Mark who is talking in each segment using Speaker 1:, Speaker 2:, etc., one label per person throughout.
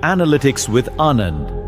Speaker 1: Analytics with Anand.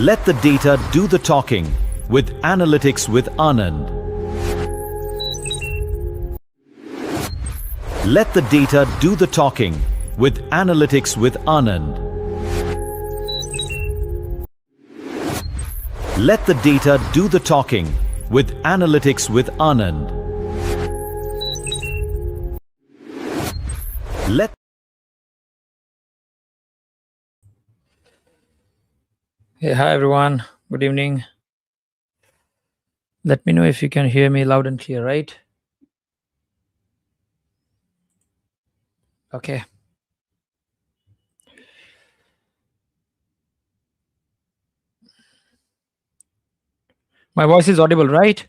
Speaker 1: Let the data do the talking with Analytics with Anand. Let the data do the talking with Analytics with Anand. Let the data do the talking with Analytics with Anand.
Speaker 2: Hey, hi everyone. Good evening. Let me know if you can hear me loud and clear, right? Okay. My voice is audible, right?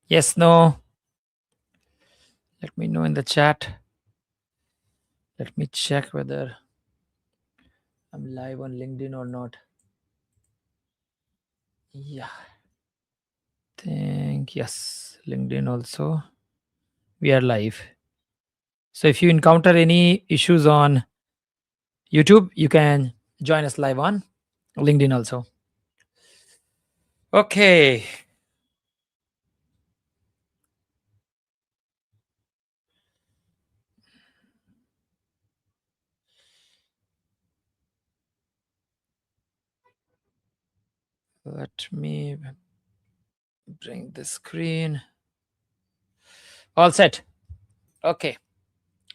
Speaker 2: Yes, no. Let me know in the chat. Let me check whether I'm live on LinkedIn or not. Yeah. Yes, LinkedIn also. We are live. So if you encounter any issues on YouTube, you can join us live on LinkedIn also. Okay. Let me bring the screen. All set. Okay.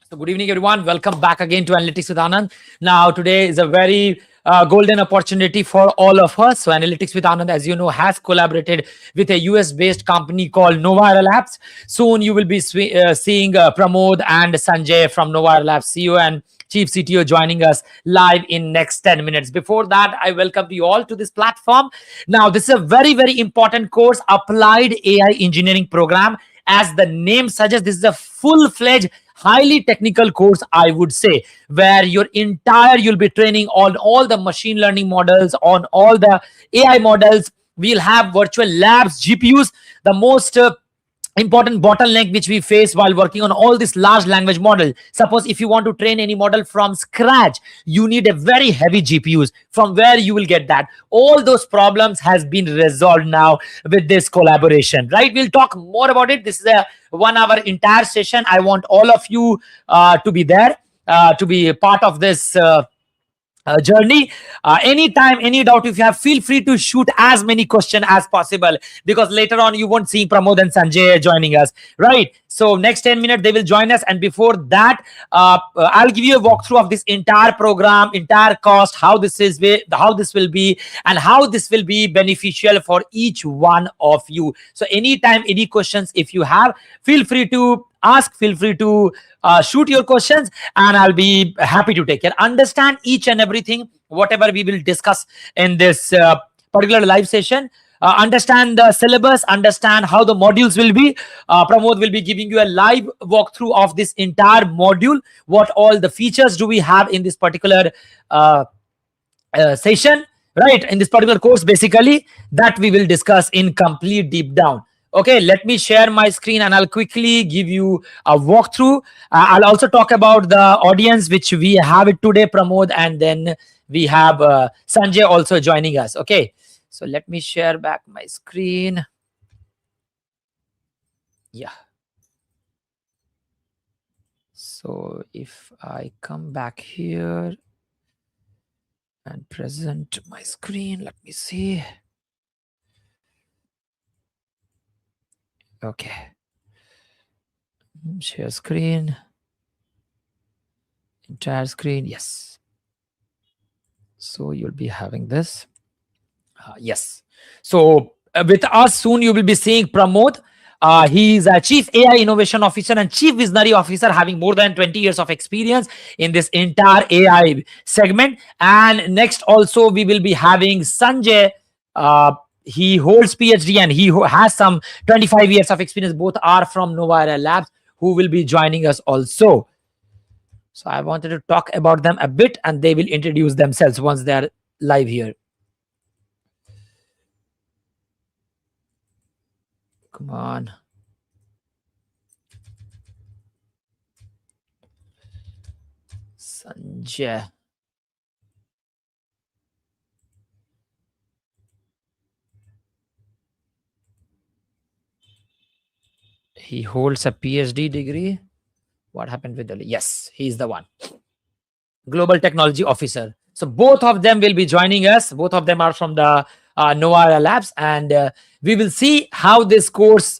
Speaker 2: So good evening, everyone. Welcome back again to Analytics with Anand. Now, today is a very golden opportunity for all of us. So Analytics with Anand, as you know, has collaborated with a US-based company called Novara Labs. Soon you will be seeing Pramod and Sanjay from Novara Labs, CEO and Chief CTO, joining us live in next 10 minutes. Before that, I welcome you all to this platform. Now, this is a very, very important course, Applied AI Engineering Program. As the name suggests, this is a full-fledged, highly technical course, I would say, where you'll be training on all the machine learning models, on all the AI models. We'll have virtual labs, GPUs, the most important bottleneck which we face while working on all this large language model. Suppose if you want to train any model from scratch, you need a very heavy GPUs. From where you will get that? All those problems has been resolved now with this collaboration, right? We'll talk more about it. This is a 1 hour entire session. I want all of you to be there, to be a part of this journey. Anytime, any doubt, if you have, feel free to shoot as many questions as possible, because later on you won't see Pramod and Sanjay joining us, right? So next 10 minutes they will join us, and before that I'll give you a walkthrough of this entire program, entire cost, how this will be, and how this will be beneficial for each one of you. So anytime, any questions if you have, feel free to ask, feel free to shoot your questions, and I'll be happy to take care. Understand each and everything, whatever we will discuss in this particular live session. Understand the syllabus, understand how the modules will be. Pramod will be giving you a live walkthrough of this entire module. What all the features do we have in this particular session, right? In this particular course, basically, that we will discuss in complete deep down. Okay, let me share my screen and I'll quickly give you a walkthrough. I'll also talk about the audience which we have it today, Pramod, and then we have Sanjay also joining us. Okay, so let me share back my screen. Yeah. So if I come back here and present my screen, let me see. Okay, share screen, entire screen. Yes, so you'll be having this. Yes, so with us soon you will be seeing Pramod. He's a Chief AI Innovation Officer and Chief Visionary Officer, having more than 20 years of experience in this entire AI segment. And next also we will be having Sanjay. He holds PhD and he has some 25 years of experience. Both are from Novara Labs, who will be joining us also. So I wanted to talk about them a bit, and they will introduce themselves once they are live here. Come on. Sanjay. He holds a PhD degree. What happened with the... Yes, he's the one. Global Technology Officer. So both of them will be joining us. Both of them are from the Novara Labs, and we will see how this course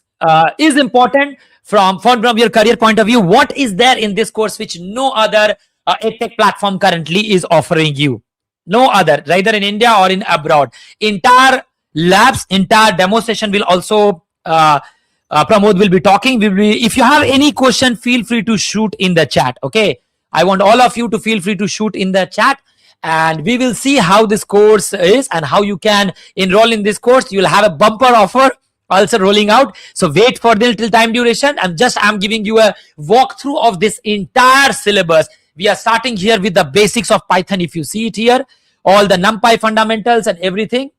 Speaker 2: is important from your career point of view. What is there in this course which no other edtech platform currently is offering you? No other, either in India or in abroad. Entire labs, entire demo session will also Pramod will be talking. If you have any question, feel free to shoot in the chat. Okay, I want all of you to feel free to shoot in the chat, and we will see how this course is and how you can enroll in this course. You will have a bumper offer also rolling out, so wait for the little time duration. I'm giving you a walkthrough of this entire syllabus. We are starting here with the basics of Python. If you see it here, all the NumPy fundamentals and everything.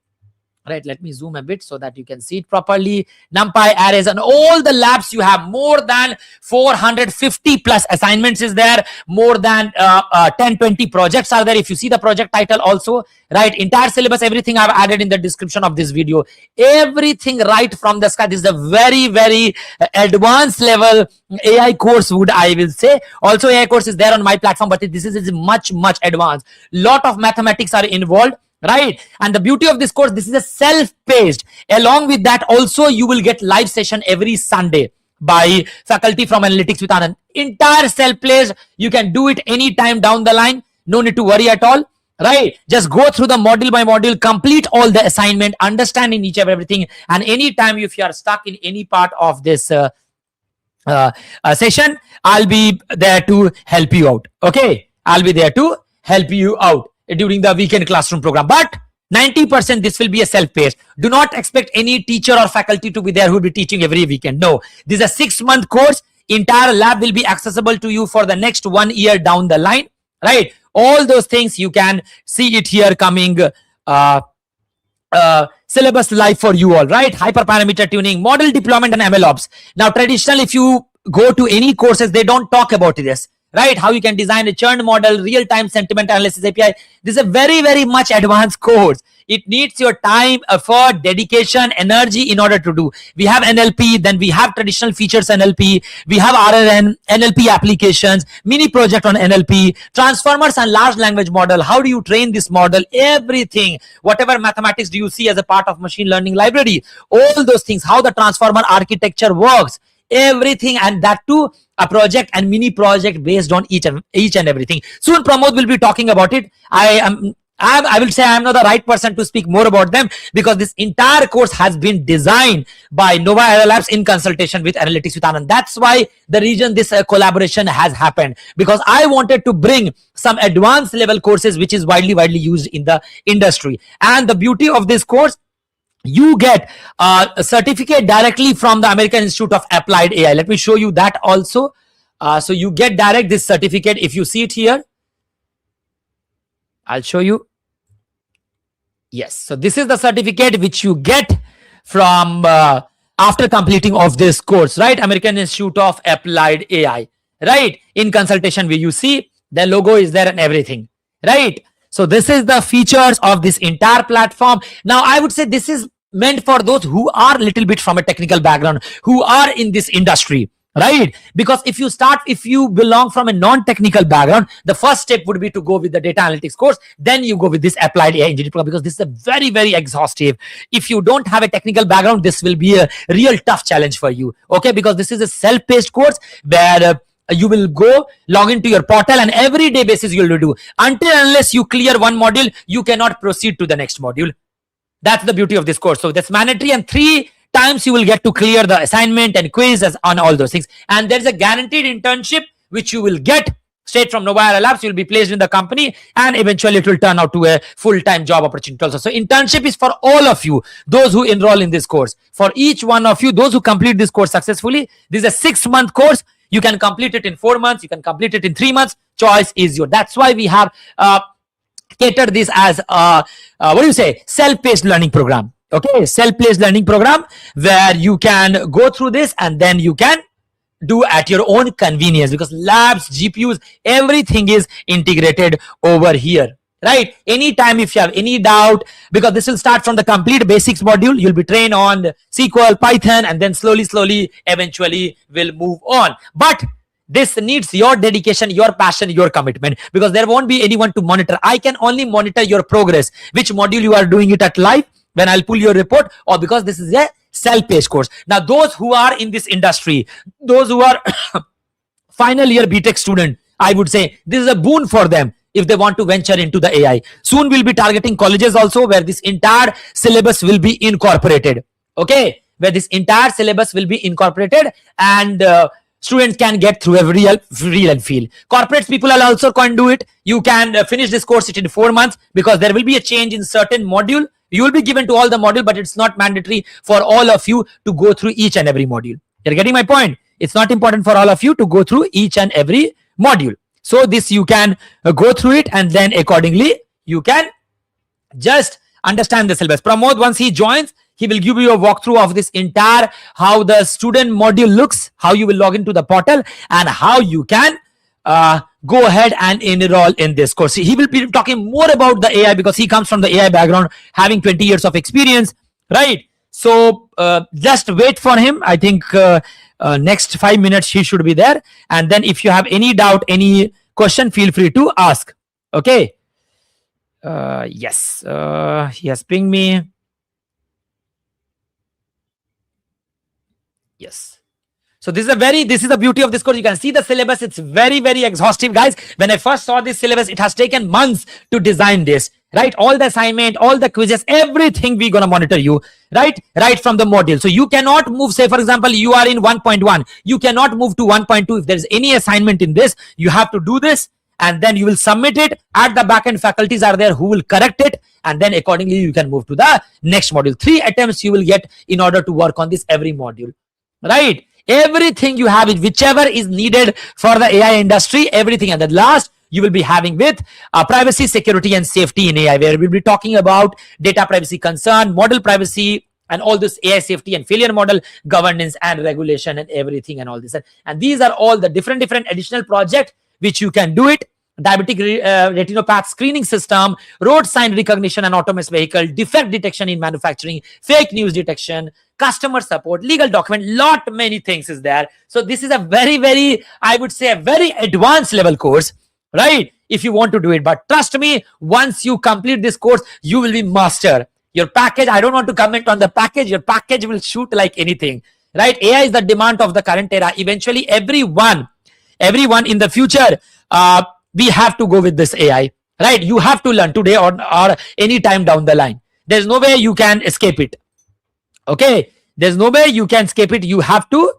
Speaker 2: Right, let me zoom a bit so that you can see it properly. NumPy, arrays, and all the labs. You have more than 450 plus assignments is there. More than 10-20 projects are there. If you see the project title also, right, entire syllabus, everything I've added in the description of this video. Everything right from the sky. This is a very, very advanced level AI course, I will say. Also, AI course is there on my platform, but this is much, much advanced. Lot of mathematics are involved. Right, and the beauty of this course, this is a self-paced. Along with that, also you will get live session every Sunday by faculty from Analytics with Anand. Entire self-paced. You can do it anytime down the line. No need to worry at all. right? Just go through the module by module, complete all the assignment, understand in each of everything, and anytime if you are stuck in any part of this session, I'll be there to help you out. Okay, I'll be there to help you out during the weekend classroom program. But 90% this will be a self-paced. Do not expect any teacher or faculty to be there who will be teaching every weekend. No, this is a 6-month course. Entire lab will be accessible to you for the next 1 year down the line, right? All those things you can see it here coming. Syllabus live for you all, right? Hyperparameter tuning, model deployment, and ML ops. Now, traditional, if you go to any courses, they don't talk about this, right? How you can design a churn model, real-time sentiment analysis API. This is a very, very much advanced course. It needs your time, effort, dedication, energy in order to do. We have NLP, then we have traditional features NLP, we have RNN, NLP applications, mini project on NLP, transformers and large language model. How do you train this model? Everything, whatever mathematics do you see as a part of machine learning library, all those things, how the transformer architecture works, everything, and that too a project and mini project based on each and everything. Soon Pramod will be talking about it. I will say I am not the right person to speak more about them, because this entire course has been designed by Nova Era Labs in consultation with Analytics with Anand. That's why the reason this collaboration has happened, because I wanted to bring some advanced level courses which is widely used in the industry. And the beauty of this course, you get a certificate directly from the American Institute of Applied AI. Let me show you that also. So you get direct this certificate. If you see it here, I'll show you. Yes, so this is the certificate which you get from after completing of this course, right? American Institute of Applied AI, right? In consultation where you see the logo is there and everything, right? So this is the features of this entire platform. Now I would say this is meant for those who are a little bit from a technical background, who are in this industry, right? Because if you belong from a non-technical background, the first step would be to go with the data analytics course, then you go with this applied AI engineering program, because this is a very, very exhaustive. If you don't have a technical background, this will be a real tough challenge for you, okay? Because this is a self-paced course where you will go log into your portal and everyday basis you will do. Unless you clear one module, you cannot proceed to the next module. That's the beauty of this course. So that's mandatory, and 3 times you will get to clear the assignment and quizzes on all those things. And there's a guaranteed internship which you will get straight from Nova Era Labs. You'll be placed in the company, and eventually it will turn out to a full-time job opportunity also. So internship is for all of you, those who enroll in this course. For each one of you, those who complete this course successfully, this is a 6-month course. You can complete it in 4 months. You can complete it in 3 months. Choice is yours. That's why we have catered this as self-paced learning program. Okay, self-paced learning program where you can go through this and then you can do at your own convenience, because labs, GPUs, everything is integrated over here, right? Anytime if you have any doubt, because this will start from the complete basics module, you'll be trained on SQL, Python, and then slowly eventually will move on. But this needs your dedication, your passion, your commitment, because there won't be anyone to monitor. I can only monitor your progress, which module you are doing it at live when I'll pull your report, or because this is a self-paced course. Now, those who are in this industry, those who are final year BTech student, I would say this is a boon for them if they want to venture into the AI. Soon we'll be targeting colleges also, where this entire syllabus will be incorporated. Okay, where this entire syllabus will be incorporated, and students can get through a real and feel. Corporates people also can do it. You can finish this course in 4 months, because there will be a change in certain module. You will be given to all the module, but it's not mandatory for all of you to go through each and every module. You're getting my point? It's not important for all of you to go through each and every module. So this you can go through it, and then accordingly you can just understand the syllabus. Pramod, once he joins, he will give you a walkthrough of this entire, how the student module looks, how you will log into the portal, and how you can go ahead and enroll in this course. He will be talking more about the AI, because he comes from the AI background, having 20 years of experience, right? So just wait for him. I think next 5 minutes he should be there. And then if you have any doubt, any question, feel free to ask. Okay. Yes. He has pinged me. Yes. So this is the beauty of this course. You can see the syllabus. It's very, very exhaustive, guys. When I first saw this syllabus, it has taken months to design this, right? All the assignment, all the quizzes, everything we're going to monitor you, right from the module. So you cannot move, say for example, you are in 1.1, you cannot move to 1.2. If there's any assignment in this, you have to do this, and then you will submit it. At the back end, faculties are there who will correct it, and then accordingly you can move to the next module. 3 attempts you will get in order to work on this every module, right? Everything you have, whichever is needed for the AI industry, everything. And at last you will be having with privacy, security, and safety in AI, where we'll be talking about data privacy concern, model privacy, and all this AI safety and failure model governance and regulation and everything and all this. And these are all the different additional projects which you can do it. Diabetic retinopathy screening system, road sign recognition and autonomous vehicle, defect detection in manufacturing, fake news detection, customer support, legal document, lot many things is there. So this is a very, I would say, a very advanced level course, right? If you want to do it, but trust me, once you complete this course, you will be master. Your package, I don't want to comment on the package. Your package will shoot like anything, right? AI is the demand of the current era. Eventually, everyone in the future, we have to go with this AI, right? You have to learn today or any time down the line. There's no way you can escape it. Okay, there's no way you can escape it. You have to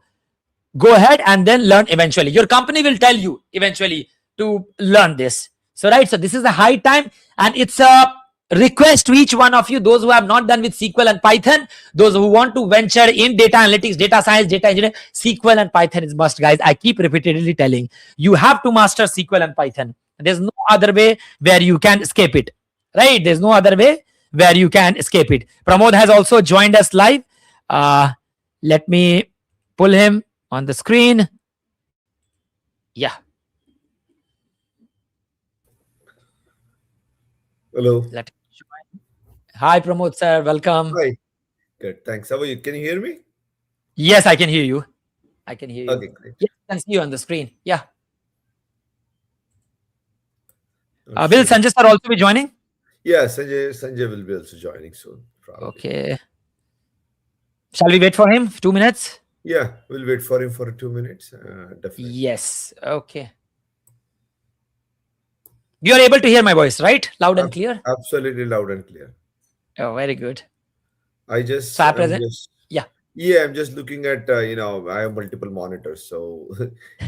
Speaker 2: go ahead and then learn eventually. Your company will tell you eventually to learn this. So right, so this is the high time, and it's a request to each one of you, those who have not done with SQL and Python, those who want to venture in data analytics, data science, data engineering, SQL and Python is must, guys. I keep repeatedly telling you have to master SQL and Python. There's no other way where you can escape it, right? There's no other way where you can escape it. Pramod has also joined us live. Let me pull him on the screen. Yeah.
Speaker 3: Hello.
Speaker 2: Hi, Pramod sir. Welcome.
Speaker 3: Hi. Good. Thanks. How are you? Can you hear me?
Speaker 2: Yes, I can hear you. I can hear you.
Speaker 3: Okay, great.
Speaker 2: Yes, I can see you on the screen. Yeah. Will Sanjay sir also be joining?
Speaker 3: Yeah, Sanjay will be also joining soon. Probably.
Speaker 2: Okay. Shall we wait for him? 2 minutes?
Speaker 3: Yeah, we'll wait for him for 2 minutes. Definitely.
Speaker 2: Yes. Okay. You are able to hear my voice, right? Loud and clear?
Speaker 3: Absolutely loud and clear.
Speaker 2: Oh, very good.
Speaker 3: I just,
Speaker 2: so
Speaker 3: I'm just looking at, I have multiple monitors, so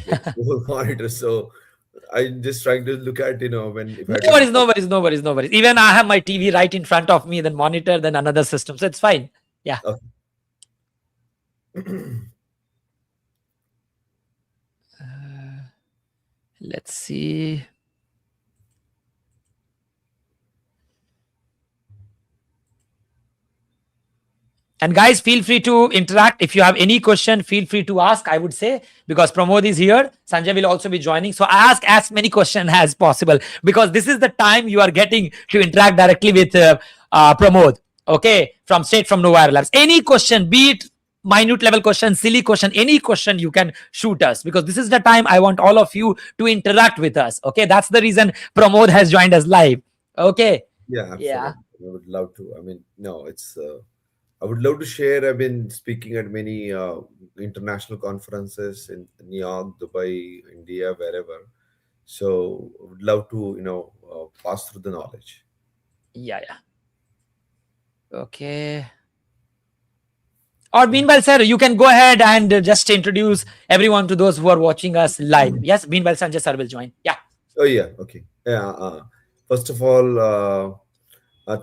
Speaker 3: multiple monitors. So I'm just trying to look at, when.
Speaker 2: No worries. Even I have my TV right in front of me, then monitor, then another system. So it's fine. Yeah.
Speaker 3: Okay.
Speaker 2: Let's see. And guys, feel free to interact. If you have any question, feel free to ask, I would say, because Pramod is here. Sanjay will also be joining. So ask as many questions as possible, because this is the time you are getting to interact directly with Pramod. Okay, straight from Novire Labs. Any question, be it minute level question, silly question, any question you can shoot us, because this is the time I want all of you to interact with us. Okay, that's the reason Pramod has joined us live. Okay.
Speaker 3: Yeah, absolutely.
Speaker 2: Yeah.
Speaker 3: I would love to. I would love to share. I've been speaking at many international conferences in New York, Dubai, India, wherever. So I would love to, pass through the knowledge.
Speaker 2: Yeah. Okay. Or meanwhile, sir, you can go ahead and just introduce everyone to those who are watching us live. Yes, meanwhile, Sanjay sir will join. Yeah.
Speaker 3: Oh, yeah. Okay. Yeah. First of all,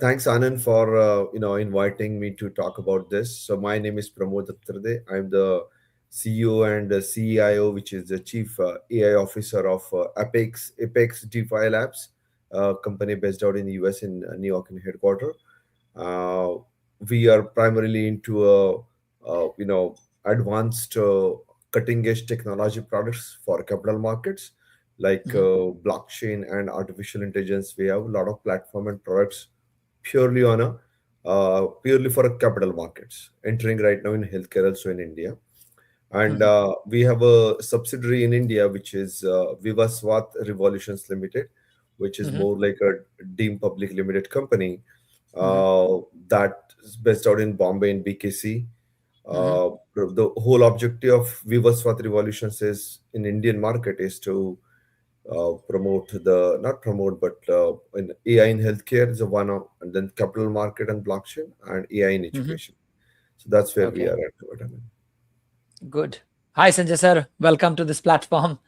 Speaker 3: thanks, Anand, for inviting me to talk about this. So my name is Pramod Attarde. I'm the CEO and CIO, which is the Chief AI Officer of Apex DeFi Labs, a company based out in the US in New York in headquarters. We are primarily into advanced cutting-edge technology products for capital markets, like blockchain and artificial intelligence. We have a lot of platform and products purely for capital markets, entering right now in healthcare, also in India. And we have a subsidiary in India, which is Vivaswat Revolutions Limited, which is more like a deemed public limited company that is based out in Bombay in BKC.
Speaker 2: Mm-hmm.
Speaker 3: The whole objective of Vivasvat Revolutions is in Indian market is to promote the not promote but in AI in healthcare is a one of, and then capital market and blockchain and AI in
Speaker 2: Mm-hmm.
Speaker 3: education. So that's where we
Speaker 2: Okay.
Speaker 3: are at. What I mean.
Speaker 2: Good. Hi, Sanjay sir. Welcome to this platform.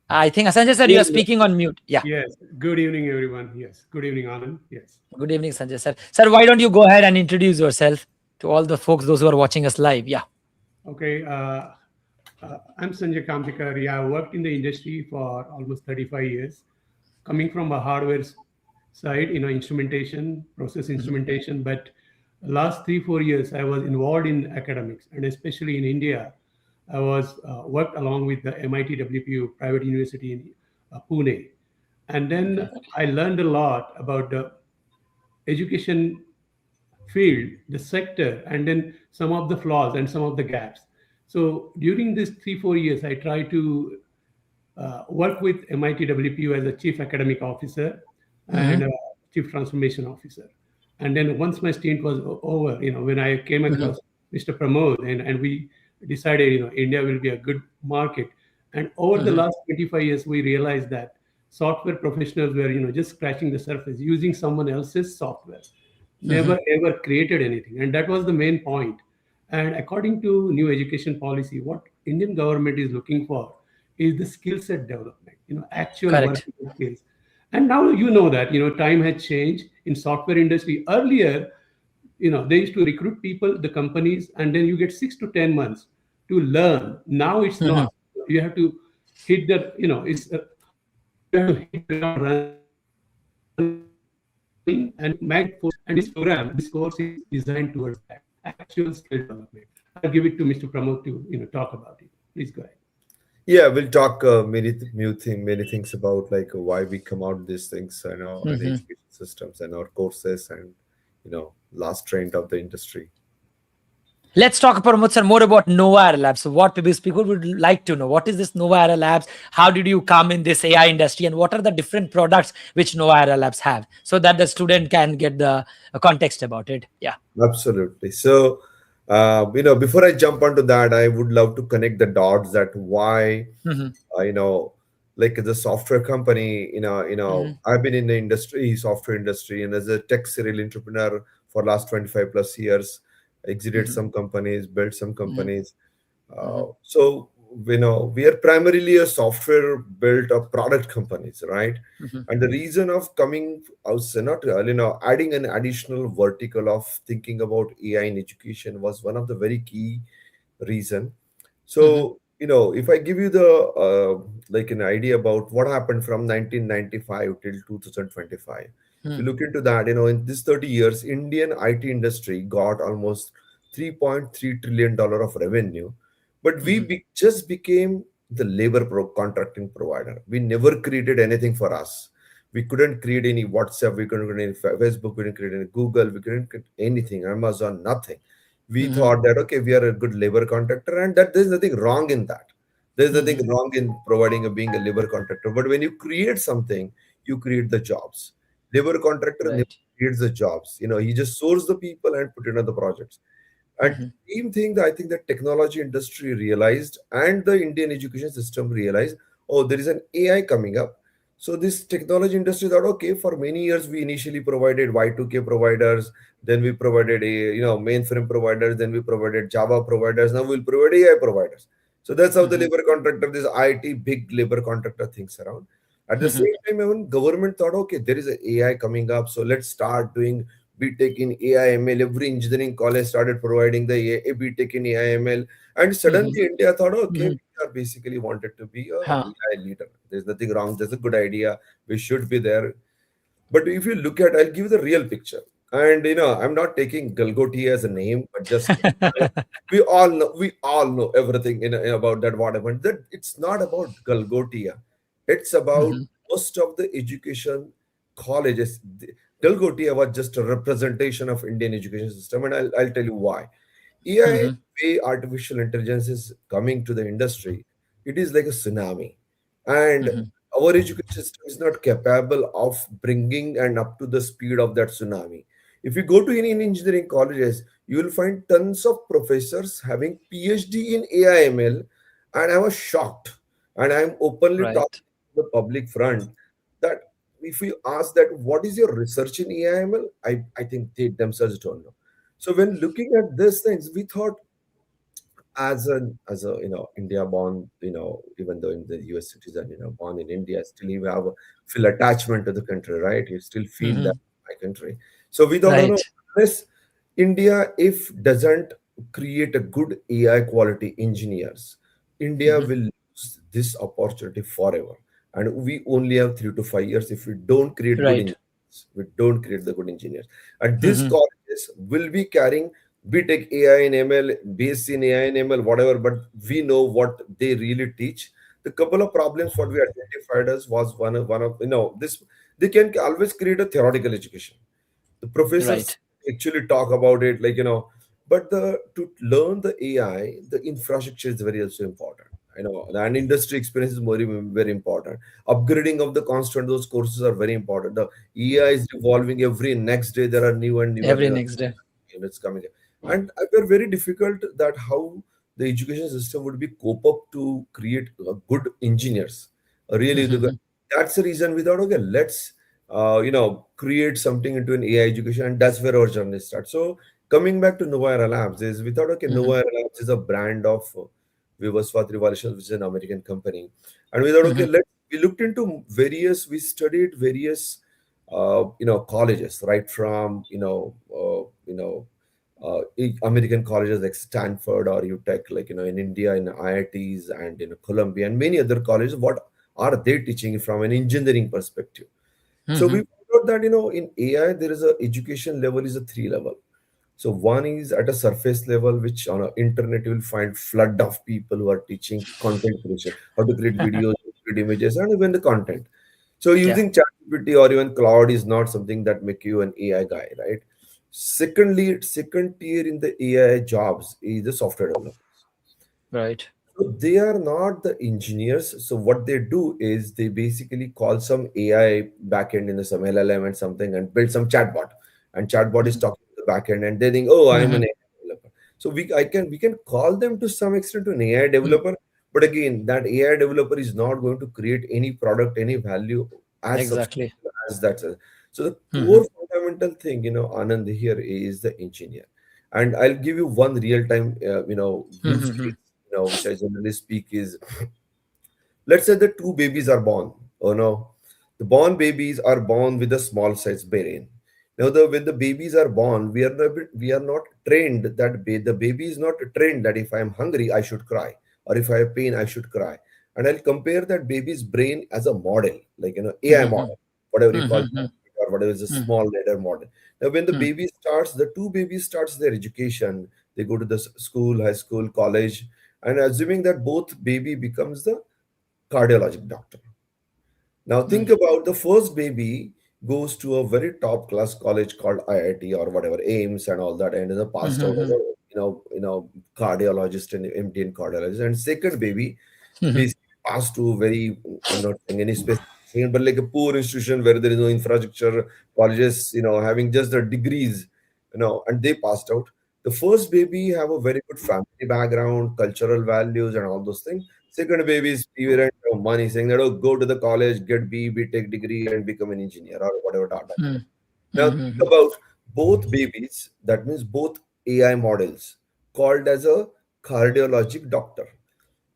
Speaker 2: I think Sanjay sir, you are
Speaker 4: Good-
Speaker 2: speaking on mute. Yeah.
Speaker 4: Yes. Good evening, everyone. Yes. Good evening, Anand. Yes.
Speaker 2: Good evening, Sanjay sir. Sir, why don't you go ahead and introduce yourself to all the folks, those who are watching us live? Yeah.
Speaker 4: Okay. I'm Sanjay Kamtikar. Yeah, I worked in the industry for almost 35 years, coming from a hardware side, instrumentation, process instrumentation. But last 3-4 years, I was involved in academics, and especially in India, I was worked along with the MIT WPU private university in Pune, and then I learned a lot about the education field, the sector, and then some of the flaws and some of the gaps. So during these 3-4 years, I tried to work with MIT WPU as a chief academic officer
Speaker 2: Mm-hmm.
Speaker 4: and chief transformation officer. And then once my stint was over, when I came
Speaker 2: Mm-hmm.
Speaker 4: across Mr. Pramod, and we decided, India will be a good market. And over the
Speaker 2: Mm-hmm.
Speaker 4: last 25 years, we realized that software professionals were, just scratching the surface, using someone else's software,
Speaker 2: Mm-hmm.
Speaker 4: never ever created anything. And that was the main point. And according to new education policy, what Indian government is looking for is the skill set development, actual
Speaker 2: Correct.
Speaker 4: working skills. And now you know that, time has changed in software industry. Earlier, they used to recruit people, the companies, and then you get 6 to 10 months to learn. Now it's
Speaker 2: Mm-hmm.
Speaker 4: not. You have to hit the, it's you have to hit the ground running and make it force. And this program, this course is designed towards that actual skill development. I'll give it to Mr. Pramod to talk about it. Please go ahead.
Speaker 3: Yeah, we'll talk many things about like why we come out with these things, and
Speaker 2: Mm-hmm.
Speaker 3: education systems and our courses and last trend of the industry.
Speaker 2: Let's talk, Pramod sir, more about Nova Era Labs. So what people would like to know, what is this Nova Era Labs? How did you come in this AI industry? And what are the different products which Nova Era Labs have? So that the student can get the context about it. Yeah.
Speaker 3: Absolutely. So, before I jump onto that, I would love to connect the dots that why,
Speaker 2: Mm-hmm.
Speaker 3: uh, you know, like the software company,
Speaker 2: Mm-hmm.
Speaker 3: I've been in the industry, software industry, and as a tech serial entrepreneur for last 25 plus years, exited
Speaker 2: Mm-hmm.
Speaker 3: some companies, built some
Speaker 2: Mm-hmm.
Speaker 3: companies.
Speaker 2: Mm-hmm.
Speaker 3: So, we are primarily a software built of product companies, right?
Speaker 2: Mm-hmm.
Speaker 3: And the reason of coming out, not adding an additional vertical of thinking about AI in education was one of the very key reason.
Speaker 2: Mm-hmm.
Speaker 3: So if I give you the like an idea about what happened from 1995 till 2025, if you look into that, in this 30 years, Indian IT industry got almost $3.3 trillion of revenue, but we
Speaker 2: Mm-hmm.
Speaker 3: just became the labor contracting provider. We never created anything for us. We couldn't create any WhatsApp, we couldn't create any Facebook, we didn't create any Google, we couldn't create anything, Amazon, nothing. We
Speaker 2: Mm-hmm.
Speaker 3: thought that okay, we are a good labor contractor, and that there's nothing wrong in that. There's
Speaker 2: Mm-hmm.
Speaker 3: nothing wrong in providing being a labor contractor. But when you create something, you create the jobs. Labor contractor never
Speaker 2: Right.
Speaker 3: creates the jobs. He just source the people and put in other projects. And
Speaker 2: Mm-hmm.
Speaker 3: same thing that I think the technology industry realized and the Indian education system realized, oh, there is an AI coming up. So this technology industry thought, okay, for many years we initially provided Y2K providers, then we provided a mainframe providers, then we provided Java providers, now we'll provide AI providers. So that's how the
Speaker 2: Mm-hmm.
Speaker 3: labor contractor, this IT big labor contractor thinks around. At the
Speaker 2: Mm-hmm.
Speaker 3: same time, even government thought, okay, there is a AI coming up, so let's start doing BTech in AI ML. Every engineering college started providing the BTech in AI ML. And
Speaker 2: Mm-hmm.
Speaker 3: suddenly India thought, okay,
Speaker 2: Mm-hmm.
Speaker 3: we are basically wanted to be a
Speaker 2: Huh.
Speaker 3: AI leader. There's nothing wrong. There's a good idea. We should be there. But if you look at, I'll give you the real picture. And I'm not taking Galgoti as a name, but just we all know everything about that what happened. That it's not about Galgotia. It's about
Speaker 2: Mm-hmm.
Speaker 3: most of the education colleges. Galgotia was just a representation of Indian education system, and I'll tell you why. AI,
Speaker 2: Mm-hmm.
Speaker 3: way artificial intelligence is coming to the industry, it is like a tsunami. And
Speaker 2: Mm-hmm.
Speaker 3: our education system is not capable of bringing and up to the speed of that tsunami. If you go to any engineering colleges, you will find tons of professors having PhD in AI/ML, and I was shocked. And I'm openly
Speaker 2: Right.
Speaker 3: talking to the public front that if you ask that what is your research in AI/ML, I think they themselves don't know. So when looking at these things, we thought as a India born, even though in the US citizen, born in India, still you have a feel attachment to the country, right? You still feel that
Speaker 2: Mhm.
Speaker 3: my country. So we thought,
Speaker 2: Right.
Speaker 3: unless India if doesn't create a good AI quality engineers, India
Speaker 2: Mhm.
Speaker 3: will lose this opportunity forever. And we only have 3 to 5 years if we don't create good
Speaker 2: Right.
Speaker 3: engineers. We don't create the good engineers. And these
Speaker 2: Mhm.
Speaker 3: colleges will be carrying we take AI and ML, base in AI and ML, whatever, but we know what they really teach. The couple of problems what we identified as was one of this they can always create a theoretical education. The professors
Speaker 2: Right.
Speaker 3: actually talk about it, but the to learn the AI, the infrastructure is very also important. I know, and industry experience is very important. Upgrading of the constant, those courses are very important. The AI is evolving every next day. There are new and newer
Speaker 2: Every next day.
Speaker 3: units coming in. And it were very difficult that how the education system would be cope up to create good engineers. Really,
Speaker 2: Mhm.
Speaker 3: that's the reason we thought, okay, let's create something into an AI education, and that's where our journey starts. So coming back to Novaera Labs is we thought, okay,
Speaker 2: Mhm.
Speaker 3: Novaera Labs is a brand of Vivaswat Revolution, which is an American company, and we thought, okay,
Speaker 2: Mhm.
Speaker 3: we looked into we studied various colleges, right from American colleges like Stanford or UTech, like in India, in IITs and in Columbia and many other colleges. What are they teaching from an engineering perspective? So we
Speaker 2: Mhm.
Speaker 3: found out that in AI there is a education level is a three level. So one is at a surface level, which on a internet you will find flood of people who are teaching content creation, how to create videos, create images, and even the content. So
Speaker 2: Yeah.
Speaker 3: using ChatGPT or even Cloud is not something that make you an AI guy, right? Secondly, second tier in the AI jobs is the software developer.
Speaker 2: Right.
Speaker 3: So they are not the engineers. So what they do is they basically call some AI backend in some LLM and something and build some chatbot. And chatbot is
Speaker 2: Mhm.
Speaker 3: talking to the backend and they think, oh, I am an
Speaker 2: Mhm.
Speaker 3: AI developer. So we can call them to some extent to an AI
Speaker 2: Mm.
Speaker 3: developer. But again, that AI developer is not going to create any product, any value as
Speaker 2: Exactly.
Speaker 3: substantial as that. So the core
Speaker 2: Mhm.
Speaker 3: fundamental thing, Anand here is the engineer. And I'll give you one real time, use case
Speaker 2: Mhm.
Speaker 3: which I generally speak is let's say the two babies are born. Oh no, the born babies are born with a small size brain. Now, when the babies are born, we are not trained that the baby is not trained that if I am hungry, I should cry, or if I have pain, I should cry. And I'll compare that baby's brain as a model, like AI
Speaker 2: Mhm.
Speaker 3: model, whatever you call it,
Speaker 2: Mhm.
Speaker 3: or whatever is a
Speaker 2: Mhm.
Speaker 3: small ladder model. Now, when the
Speaker 2: Mhm.
Speaker 3: baby starts, the two babies starts their education. They go to the school, high school, college, and assuming that both baby becomes the cardiologic doctor. Now think
Speaker 2: Mhm.
Speaker 3: about the first baby goes to a very top class college called IIT or whatever AIMS and all that, and is a passed out as
Speaker 2: Mhm.
Speaker 3: a cardiologist and MD in cardiologist. And second baby
Speaker 2: Mhm.
Speaker 3: basically passed to very, I'm not saying any specific thing, but like a poor institution where there is no infrastructure, colleges, having just the degrees, and they passed out. The first baby have a very good family background, cultural values, and all those things. Second baby is parent of money, saying that, oh, go to the college, get B Tech degree, and become an engineer or whatever data.
Speaker 2: Mhm.
Speaker 3: Now think
Speaker 2: Mhm.
Speaker 3: about both babies, that means both AI models called as a cardiologic doctor.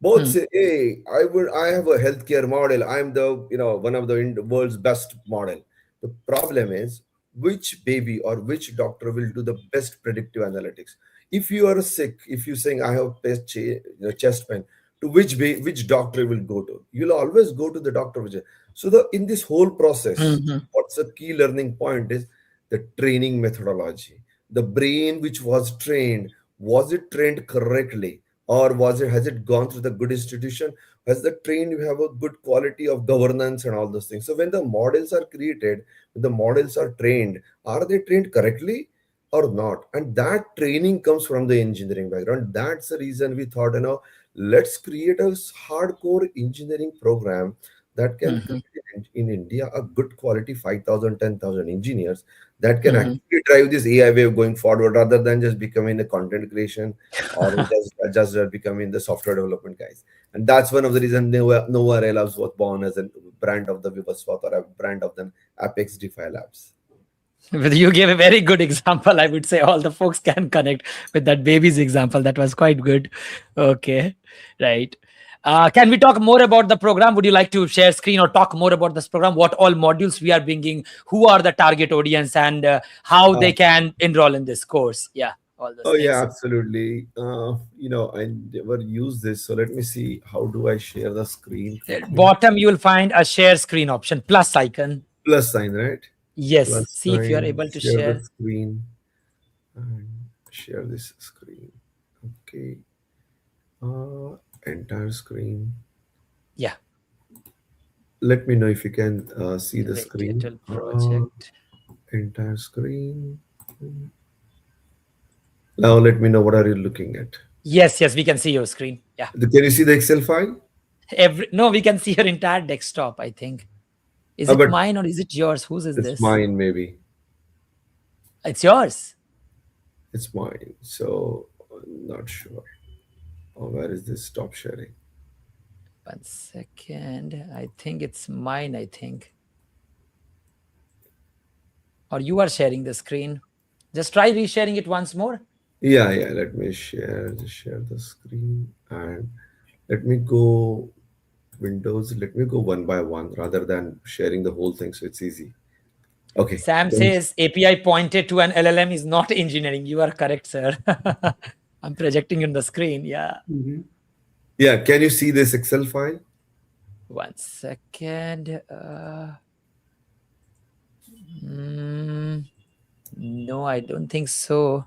Speaker 3: Both
Speaker 2: Mhm.
Speaker 3: say, "Hey, I have a healthcare model. I'm the, one of the world's best model." The problem is which baby or which doctor will do the best predictive analytics. If you are sick, if you're saying I have chest pain, to which doctor will go to? You'll always go to the doctor. So the in this whole process,
Speaker 2: Mhm.
Speaker 3: what's the key learning point is the training methodology. The brain which was it trained correctly? Or has it gone through the good institution? Has the trained you have a good quality of governance and all those things? So when the models are created, when the models are trained, are they trained correctly or not? And that training comes from the engineering background. That's the reason we thought, let's create a hardcore engineering program that can
Speaker 2: Mhm.
Speaker 3: create in India a good quality 5,000, 10,000 engineers that can
Speaker 2: Mhm.
Speaker 3: actually drive this AI wave going forward, rather than just becoming the content creation or just becoming the software development guys. And that's one of the reasons Nova Labs was born as a brand of the Vivaswat, or a brand of the Apex DeFi Labs.
Speaker 2: But you gave a very good example. I would say all the folks can connect with that baby's example. That was quite good. Okay, right. Can we talk more about the program? Would you like to share screen or talk more about this program? What all modules we are bringing? Who are the target audience, and how they can enroll in this course? Yeah, all those
Speaker 3: Oh yeah,
Speaker 2: things.
Speaker 3: absolutely. I never use this, so let me see. How do I share the screen
Speaker 2: At
Speaker 3: quickly?
Speaker 2: bottom, you will find a share screen option, plus icon.
Speaker 3: Plus sign, right?
Speaker 2: Yes.
Speaker 3: Plus
Speaker 2: See if you are
Speaker 3: sign.
Speaker 2: able to
Speaker 3: Share the
Speaker 2: share.
Speaker 3: screen and share this screen. Okay. Entire screen.
Speaker 2: Yeah.
Speaker 3: Let me know if you can see the
Speaker 2: Wait, it
Speaker 3: screen.
Speaker 2: will project.
Speaker 3: Entire screen. Now let me know what are you looking at.
Speaker 2: Yes, we can see your screen. Yeah.
Speaker 3: Can you see the Excel file?
Speaker 2: No, we can see your entire desktop, I think. Is it
Speaker 3: But
Speaker 2: mine or is it yours? Whose is
Speaker 3: it's
Speaker 2: this?
Speaker 3: mine, maybe.
Speaker 2: It's yours.
Speaker 3: It's mine. So I'm not sure. Oh, where is this? Stop sharing.
Speaker 2: 1 second. I think it's mine, I think. Or you are sharing the screen. Just try resharing it once more.
Speaker 3: Yeah. Let me share. Just share the screen, and let me go Windows. Let me go one by one rather than sharing the whole thing, so it's easy. Okay.
Speaker 2: Sam says API pointed to an LLM is not engineering. You are correct, sir. I'm projecting on the screen. Yeah.
Speaker 4: Mhm.
Speaker 3: Yeah. Can you see this Excel file?
Speaker 2: 1 second. No, I don't think so.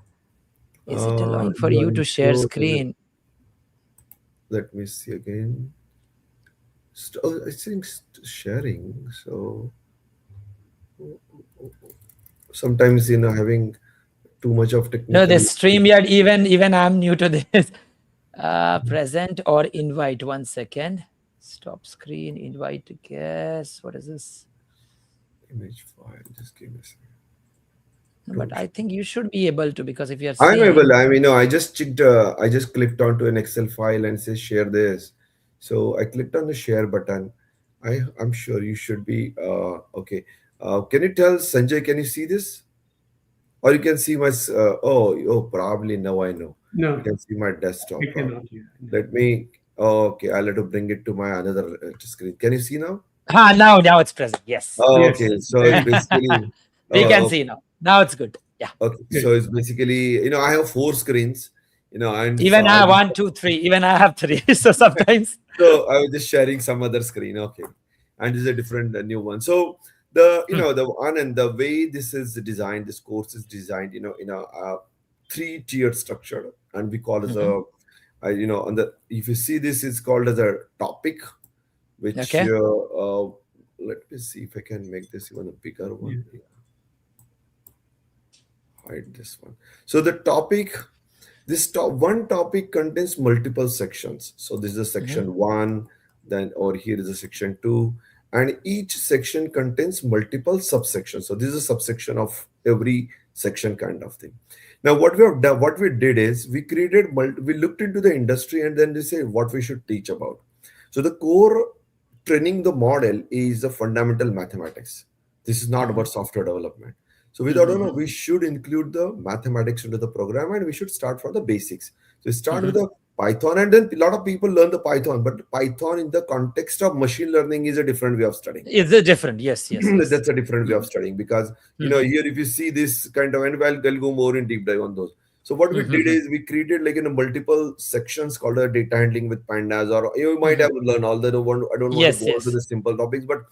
Speaker 2: Is it allowing for
Speaker 3: Yeah,
Speaker 2: you to share
Speaker 3: so
Speaker 2: screen?
Speaker 3: let me see again. I think sharing. So sometimes having too much of
Speaker 2: No,
Speaker 3: technical.
Speaker 2: the StreamYard, even I'm new to this. Present or invite. 1 second. Stop screen, invite guest. What is this?
Speaker 3: Image file. Just give me a second.
Speaker 2: But I think you should be able to, because if you're
Speaker 3: I'm
Speaker 2: saying
Speaker 3: able. I mean, no, I just checked. I just clicked onto an Excel file and says share this. So I clicked on the share button. I'm sure you should be okay. Can you tell Sanjay? Can you see this? Or you can see my. Probably now I know.
Speaker 4: No,
Speaker 3: You can see my
Speaker 4: I
Speaker 3: desktop.
Speaker 4: cannot. Yeah.
Speaker 3: Let me. Oh, okay, I'll have to bring it to my another screen. Can you see now?
Speaker 2: now it's present. Yes.
Speaker 3: Oh,
Speaker 4: Yes.
Speaker 3: okay. So it's
Speaker 4: Very
Speaker 3: basically.
Speaker 2: We can
Speaker 3: Oh,
Speaker 2: see now. Now it's good. Yeah.
Speaker 3: okay.
Speaker 4: good.
Speaker 3: So it's basically, I have four screens, and so
Speaker 2: Even I have 1, 2, 3. Even I have 3. So sometimes.
Speaker 3: so I was just sharing some other screen. Okay, and this is a different new one. So the one and the way this is designed, this course is designed, in a three-tiered structure, and we call it
Speaker 2: Mhm.
Speaker 3: on the if you see this, it's called as a topic, which
Speaker 2: Okay.
Speaker 3: let me see if I can make this even a bigger one.
Speaker 4: Yeah.
Speaker 3: Hide this one. So the topic, one topic contains multiple sections. So this is a section one, then over here is a section two, and each section contains multiple subsections. So this is a subsection of every section kind of thing. Now what we have done, what we did is we created we looked into the industry and then they say what we should teach about. So the core training the model is the fundamental mathematics. This is not about software development. So we thought, no, we should include the mathematics into the program and we should start from the basics. So we start with the Python, and then a lot of people learn the Python, but Python in the context of machine learning is a different way of studying.
Speaker 2: Is it different? Yes.
Speaker 3: That's a different way of studying because here if you see this kind of, and I'll go more in deep dive on those. So what we did is we created like in a multiple sections called a data handling with pandas, or you might have learned, although I don't want to go into the simple topics, but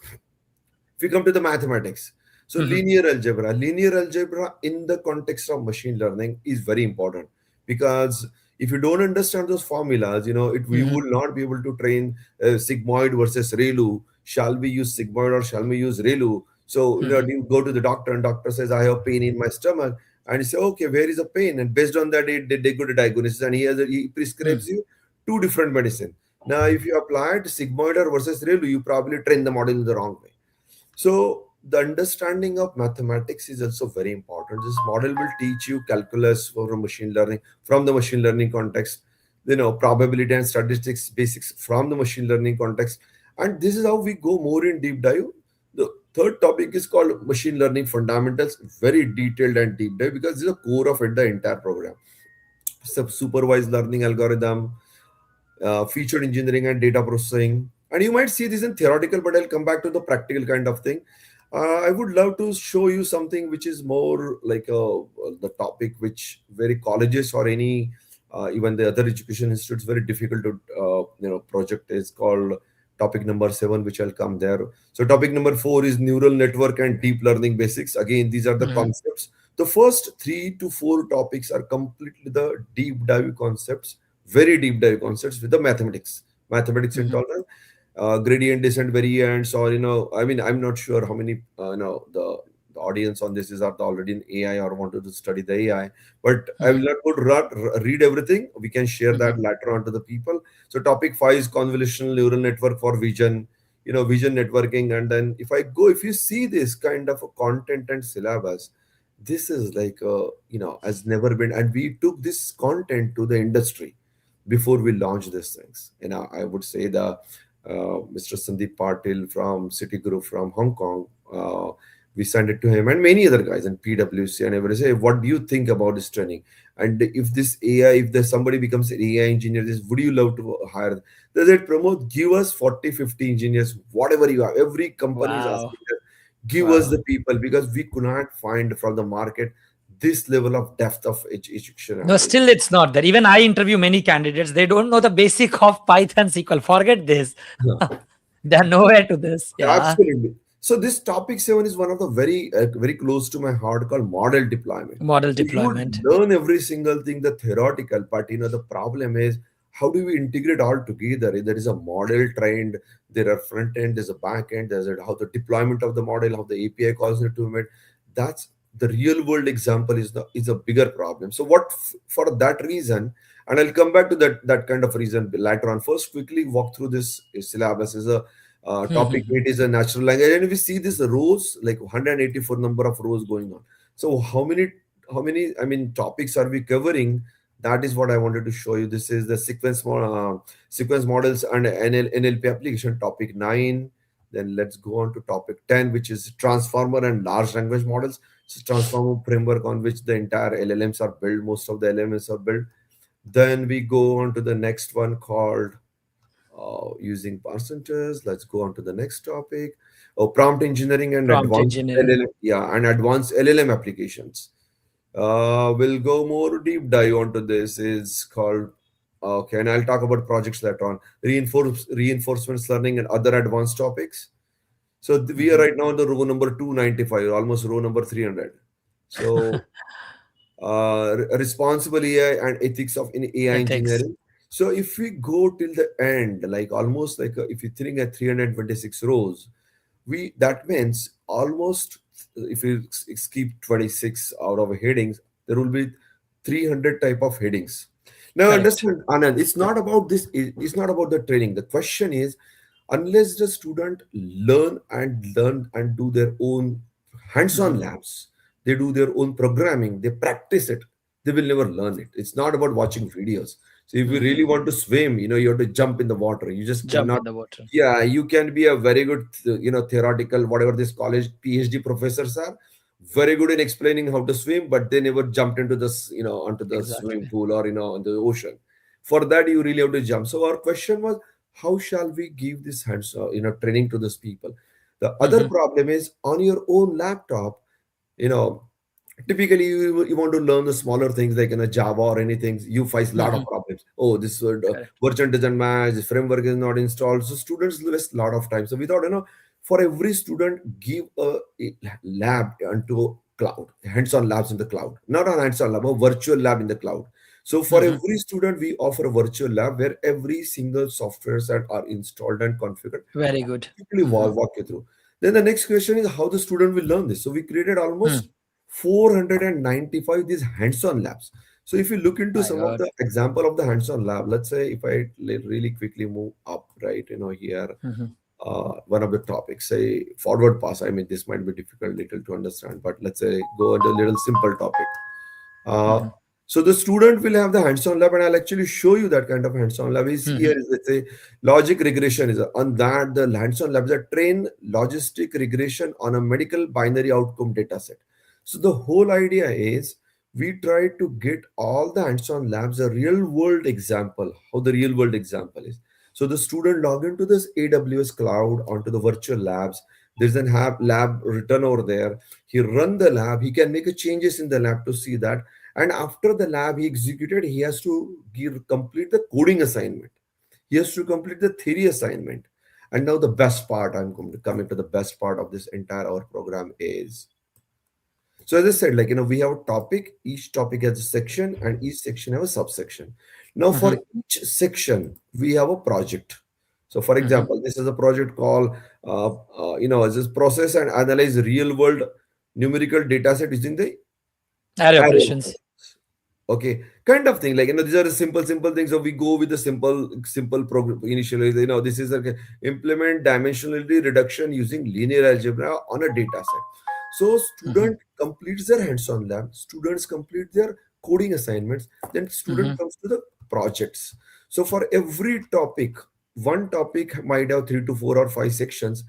Speaker 3: if we come to the mathematics, so linear algebra in the context of machine learning is very important, because if you don't understand those formulas, we will not be able to train sigmoid versus ReLU. Shall we use sigmoid or shall we use ReLU? So you go to the doctor and doctor says I have pain in my stomach, and you say okay, where is the pain? And based on that, they go to diagnosis, and he prescribes you two different medicine. Now, if you applied sigmoid versus ReLU, you probably train the model in the wrong way. So the understanding of mathematics is also very important. This model will teach you calculus from machine learning, from the machine learning context, probability and statistics basics from the machine learning context. And this is how we go more in deep dive. The third topic is called machine learning fundamentals, very detailed and deep dive because this is the core of it, the entire program. Supervised learning algorithm, featured engineering and data processing. And you might see this in theoretical, but I'll come back to the practical kind of thing. I would love to show you something which is more like the topic which very colleges or any even the other education institutes very difficult to project is called topic number 7, which I'll come there. So topic number 4 is neural network and deep learning basics. Again, these are the concepts. The first 3 to 4 topics are completely the deep dive concepts, very deep dive concepts with the mathematics intolerance, gradient descent variants, or I mean, I'm not sure how many the audience on this is are already in AI or wanted to study the AI, but I will not go to read everything. We can share that later on to the people. So topic 5 is convolutional neural network for vision, vision networking. And then if you see this kind of a content and syllabus, this is like has never been, and we took this content to the industry before we launch these things. I would say the Mr. Sandeep Patil from Citigroup from Hong Kong, we sent it to him and many other guys in PwC, and everybody say, what do you think about this training? And if this AI, if there's somebody becomes an AI engineer, would you love to hire? They said, promote, give us 40, 50 engineers, whatever you have. Every company is asking that, give us the people, because we could not find from the market this level of depth of education.
Speaker 2: No, still it's not there. Even I interview many candidates. They don't know the basic of Python SQL. Forget this. They're nowhere to this. Yeah.
Speaker 3: Absolutely. So this topic 7 is one of the very close to my heart, called model deployment.
Speaker 2: Model deployment.
Speaker 3: You learn every single thing, the theoretical, but the problem is how do we integrate all together? There is a model trained, there are front end, there's a back end, how the deployment of the model, how the API calls it to it. That's the real world example is a bigger problem. So for that reason, and I'll come back to that kind of reason later on. First, quickly walk through this syllabus. Is a topic 8 is a natural language, and we see this rows, like 184 number of rows going on. So how many topics are we covering? That is what I wanted to show you. This is the sequence models and NLP application, topic 9. Then let's go on to topic 10, which is transformer and large language models. So transformer framework on which the entire LLMs are built. Most of the LLMs are built. Then we go on to the next one called using percentages. Let's go on to the next topic. Prompt engineering and advanced LLM, and advanced LLM applications. We'll go more deep dive onto this. Is called and I'll talk about projects later on. Reinforcement learning and other advanced topics. So we are right now in the row number 295, almost row number 300. So responsible AI and ethics of AI engineering. So if we go till the end, like almost like if you think at 326 rows, that means almost, if you keep 26 out of headings, there will be 300 type of headings. Now, understand, Anand, it's not about this. It's not about the training. The question is, unless the student learn and do their own hands-on labs, they do their own programming, they practice it, they will never learn it. It's not about watching videos. So if you really want to swim, you have to jump in the water. You just
Speaker 2: jump in the water.
Speaker 3: Yeah, you can be a very good, theoretical, whatever this college PhD professors are, very good in explaining how to swim, but they never jumped into this, onto the swimming pool or, in the ocean. For that, you really have to jump. So our question was, how shall we give this hands, training to these people? The other problem is on your own laptop, typically you want to learn the smaller things like in a Java or anything, you face a lot of problems. Oh, this version doesn't match, this framework is not installed. So students waste a lot of time. So we thought, for every student, give a lab onto cloud, hands-on labs in the cloud, not an hands-on lab, a virtual lab in the cloud. So for every student, we offer a virtual lab where every single software set are installed and configured.
Speaker 2: Very good.
Speaker 3: Quickly walk you through. Then the next question is how the student will learn this. So we created almost 495 these hands-on labs. So if you look into
Speaker 2: My
Speaker 3: some of
Speaker 2: God.
Speaker 3: the example of the hands-on lab, let's say if I really quickly move up, right, here,
Speaker 2: Mhm.
Speaker 3: one of the topics, say forward pass. I mean, this might be difficult little to understand, but let's say go into a little simple topic. Uh,
Speaker 2: Mhm.
Speaker 3: so the student will have the hands-on lab, and I'll actually show you that kind of hands-on lab. Is here
Speaker 2: Mhm.
Speaker 3: is, let's say, logic regression is on that. The hands-on lab is a train logistic regression on a medical binary outcome data set. So the whole idea is we try to get all the hands-on labs a real-world example, how the real-world example is. So the student log into this AWS cloud onto the virtual labs. There's an lab written over there. He run the lab. He can make a changes in the lab to see that, and after the lab he executed, he has to complete the coding assignment. He has to complete the theory assignment. And now the best part, I'm going to come into the best part of this entire our program is, so as I said, we have a topic, each topic has a section, and each section have a subsection. Now for
Speaker 2: Mhm.
Speaker 3: each section, we have a project. So for
Speaker 2: Mhm.
Speaker 3: example, this is a project called, is this process and analyze real world numerical data set using the
Speaker 2: Array
Speaker 3: array.
Speaker 2: operations.
Speaker 3: Okay, kind of thing, these are the simple things. So we go with the simple program initially. This is like implement dimensionality reduction using linear algebra on a data set. So
Speaker 2: Mhm.
Speaker 3: student completes their hands-on lab, students complete their coding assignments, then student
Speaker 2: Mhm.
Speaker 3: comes to the projects. So for every topic, one topic might have 3 to 4 or 5 sections,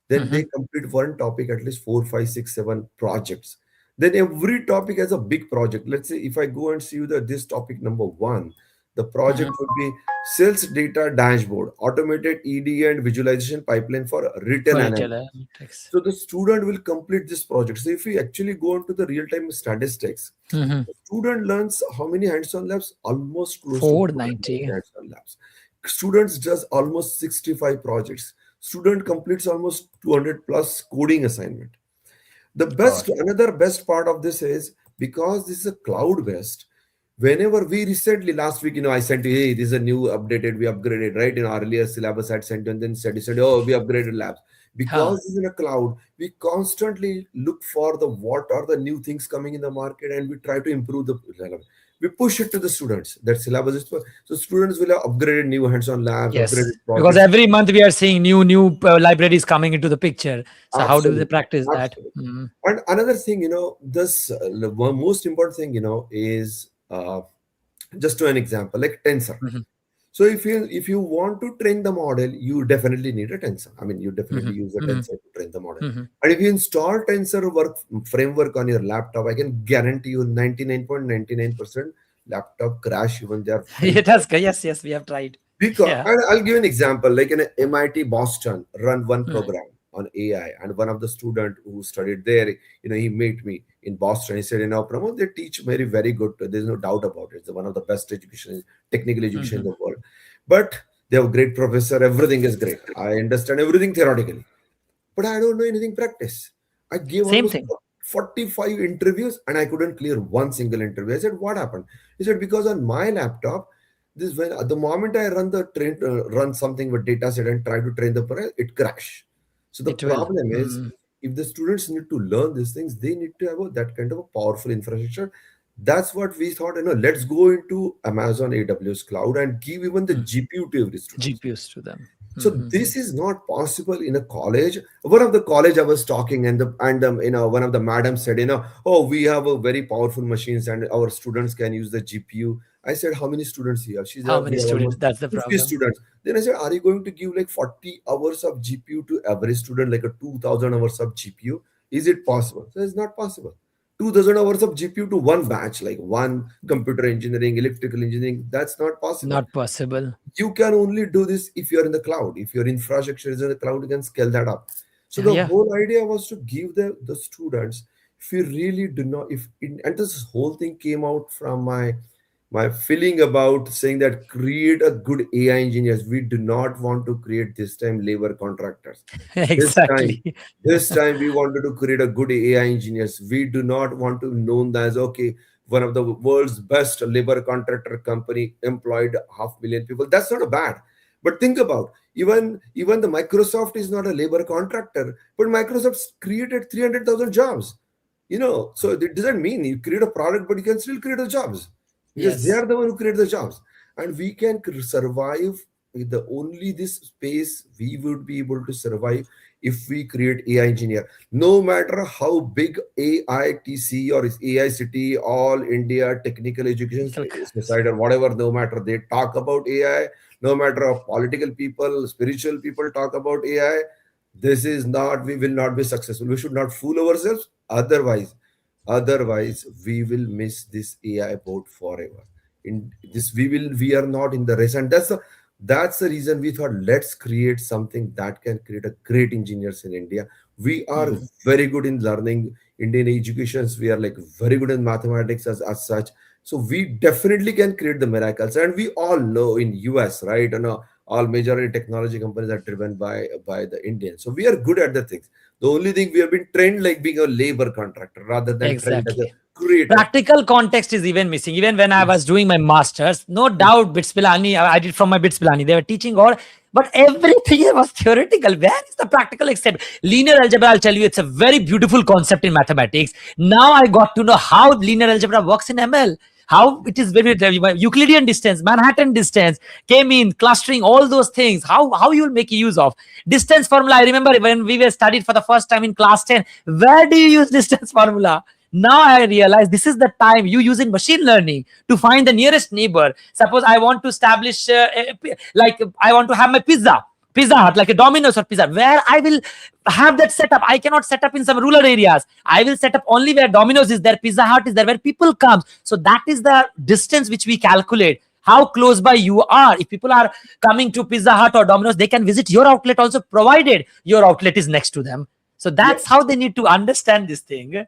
Speaker 3: then they
Speaker 2: Mhm.
Speaker 3: complete one topic at least 4, 5, 6, 7 projects. Then every topic has a big project. Let's say if I go and see you that this topic number one, the project
Speaker 2: Mhm.
Speaker 3: would be sales data dashboard, automated ED and visualization pipeline for written
Speaker 2: For
Speaker 3: analysis.
Speaker 2: retail analytics.
Speaker 3: So the student will complete this project. So if we actually go into the real-time statistics,
Speaker 2: Mhm.
Speaker 3: the student learns how many hands-on labs? Almost close to 490
Speaker 2: 490.
Speaker 3: hands-on labs. Students does almost 65 projects. Student completes almost 200 plus coding assignment. The
Speaker 2: God.
Speaker 3: another best part of this is because this is a cloud based. Whenever we recently last week, I sent you, hey, this is a new updated, we upgraded, right? In our earlier syllabus, I had sent you, and then said, oh, we upgraded labs.
Speaker 2: Huh.
Speaker 3: Because this is in a cloud, we constantly look for the what are the new things coming in the market, and we try to improve the relevance. We push it to the students. That syllabus is so students will have upgraded new hands-on labs,
Speaker 2: Yes.
Speaker 3: upgraded
Speaker 2: Because
Speaker 3: projects.
Speaker 2: every month we are seeing new libraries coming into the picture. So how do they
Speaker 3: Absolutely,
Speaker 2: practice that?
Speaker 3: absolutely.
Speaker 2: Mhm.
Speaker 3: And another thing, this the most important thing, is just to an example, like tensor.
Speaker 2: Mhm.
Speaker 3: So if you want to train the model, you definitely need a tensor. I mean, you definitely
Speaker 2: Mhm.
Speaker 3: use a
Speaker 2: Mhm.
Speaker 3: tensor to train the model.
Speaker 2: Mhm.
Speaker 3: And if you install tensor framework on your laptop, I can guarantee you 99.99% laptop crash even they are full.
Speaker 2: It has. Yes. Yes. We have tried.
Speaker 3: Because,
Speaker 2: Yeah.
Speaker 3: and I'll give an example, like in MIT Boston, run one
Speaker 2: Mhm.
Speaker 3: program on AI, and one of the student who studied there, he met me in Boston. He said, Pramod, they teach very good. There's no doubt about it. It's one of the best technical education in
Speaker 2: Mhm.
Speaker 3: the world. But they have great professor. Everything is great. I understand everything theoretically, but I don't know anything practice. I gave
Speaker 2: Same
Speaker 3: almost
Speaker 2: thing.
Speaker 3: 45 interviews and I couldn't clear one single interview. I said, what happened? He said, because on my laptop, this when at the moment I run something with data set and try to train the program, it crash. So the
Speaker 2: It will.
Speaker 3: problem is,
Speaker 2: Mhm.
Speaker 3: if the students need to learn these things, they need to have that kind of a powerful infrastructure. That's what we thought. Let's go into Amazon AWS cloud and give even the
Speaker 2: Mhm.
Speaker 3: GPU to every student.
Speaker 2: GPUs to them.
Speaker 3: So
Speaker 2: Mhm.
Speaker 3: this is not possible in a college. One of the college I was talking, and one of the madams said, oh, we have a very powerful machines and our students can use the GPU. I said, how many students here? She
Speaker 2: How
Speaker 3: said, we
Speaker 2: many
Speaker 3: have
Speaker 2: students?
Speaker 3: almost
Speaker 2: That's the
Speaker 3: 50
Speaker 2: problem.
Speaker 3: students. Then I said, are you going to give like 40 hours of GPU to every student, like a 2,000 hours of GPU? Is it possible? So it's not possible. 2,000 hours of GPU to one batch, like one computer engineering, electrical engineering. That's not possible.
Speaker 2: Not possible.
Speaker 3: You can only do this if you're in the cloud. If your infrastructure is in the cloud, you can scale that up. So
Speaker 2: Yeah.
Speaker 3: the
Speaker 2: Yeah.
Speaker 3: whole idea was to give the students, if you really do not, and this whole thing came out from my feeling about saying that create a good AI engineers. We do not want to create this time labor contractors. This time,
Speaker 2: Exactly.
Speaker 3: this time we wanted to create a good AI engineers. We do not want to known as, okay, one of the world's best labor contractor company employed 500,000 people. That's not a bad. But think about even the Microsoft is not a labor contractor, but Microsoft created 300,000 jobs. So it doesn't mean you create a product, but you can still create the jobs. because they
Speaker 2: Yes.
Speaker 3: are the one who create the jobs, and we can survive with the only this space. We would be able to survive if we create AI engineer. No matter how big AITC or is AI City, All India Technical Education Society or whatever, no matter they talk about AI, no matter how political people, spiritual people talk about AI, this is not, we will not be successful. We should not fool ourselves. Otherwise we will miss this AI boat forever. In this, we are not in the race, and that's the reason we thought, let's create something that can create a great engineers in India. We are very good in learning Indian educations. We are like very good in mathematics as such. So we definitely can create the miracles. And we all know in US, right? And all major technology companies are driven by the Indians. So we are good at the things. The only thing, we have been trained like being a labor contractor rather than trained as a
Speaker 2: Exactly.
Speaker 3: creator.
Speaker 2: Practical context is even missing. Even when I was doing my masters, no doubt Bits Pilani, I did from my Bits Pilani, they were teaching all, but everything was theoretical. Where is the practical except linear algebra? I'll tell you, it's a very beautiful concept in mathematics. Now I got to know how linear algebra works in ML. How it is very Euclidean distance, Manhattan distance, K-mean, clustering, all those things. How you will make use of distance formula. I remember when we were studied for the first time in class 10. Where do you use distance formula? Now I realize this is the time you using machine learning to find the nearest neighbor. Suppose I want to establish, like I want to have my Pizza Hut, like a Domino's or Pizza, where I will have that setup. I cannot set up in some rural areas. I will set up only where Domino's is there, Pizza Hut is there, where people come. So that is the distance which we calculate. How close by you are. If people are coming to Pizza Hut or Domino's, they can visit your outlet also, provided your outlet is next to them. So that's how they need to understand this thing.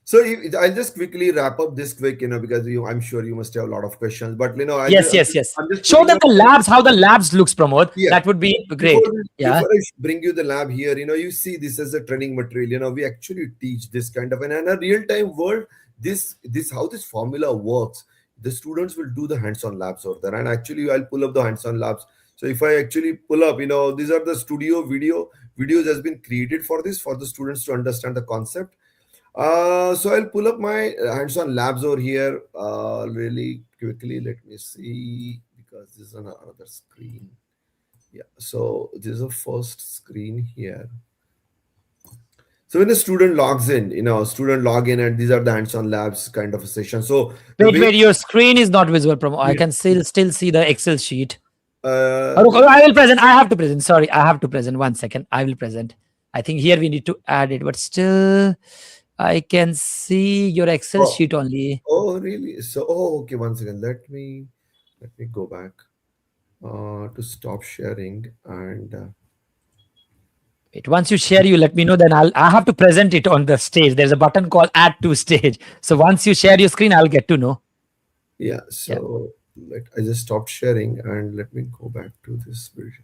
Speaker 3: So I'll just quickly wrap up this quick, because I'm sure you must have a lot of questions. But
Speaker 2: Yes.
Speaker 3: I'm just
Speaker 2: Show
Speaker 3: putting
Speaker 2: them
Speaker 3: up.
Speaker 2: the labs, how the labs looks, Pramod.
Speaker 3: Yeah.
Speaker 2: That would be great.
Speaker 3: Before I bring you the lab here, you see this as a training material. We actually teach this kind of, and in a real-time world, this how this formula works. The students will do the hands-on labs over there, and actually I'll pull up the hands-on labs. So if I actually pull up, these are the studio videos has been created for this, for the students to understand the concept. So I'll pull up my hands-on labs over here really quickly. Let me see, because this is on another screen. Yeah, so this is the first screen here. So when a student logs in, student log in, and these are the hands-on labs kind of a session. So
Speaker 2: wait, your screen is not visible, Pramod. I can still see the Excel sheet.
Speaker 3: Uh,
Speaker 2: I will present. I have to present. Sorry, I have to present. 1 second. I will present. I think here we need to add it, but still I can see your Excel sheet only.
Speaker 3: Oh, really? So, okay. 1 second. Let me go back to stop sharing and.
Speaker 2: Wait, once you share, you let me know. Then I have to present it on the stage. There's a button called Add to Stage. So once you share your screen, I'll get to know.
Speaker 3: Yeah. So I just stopped sharing, and let me go back to this version.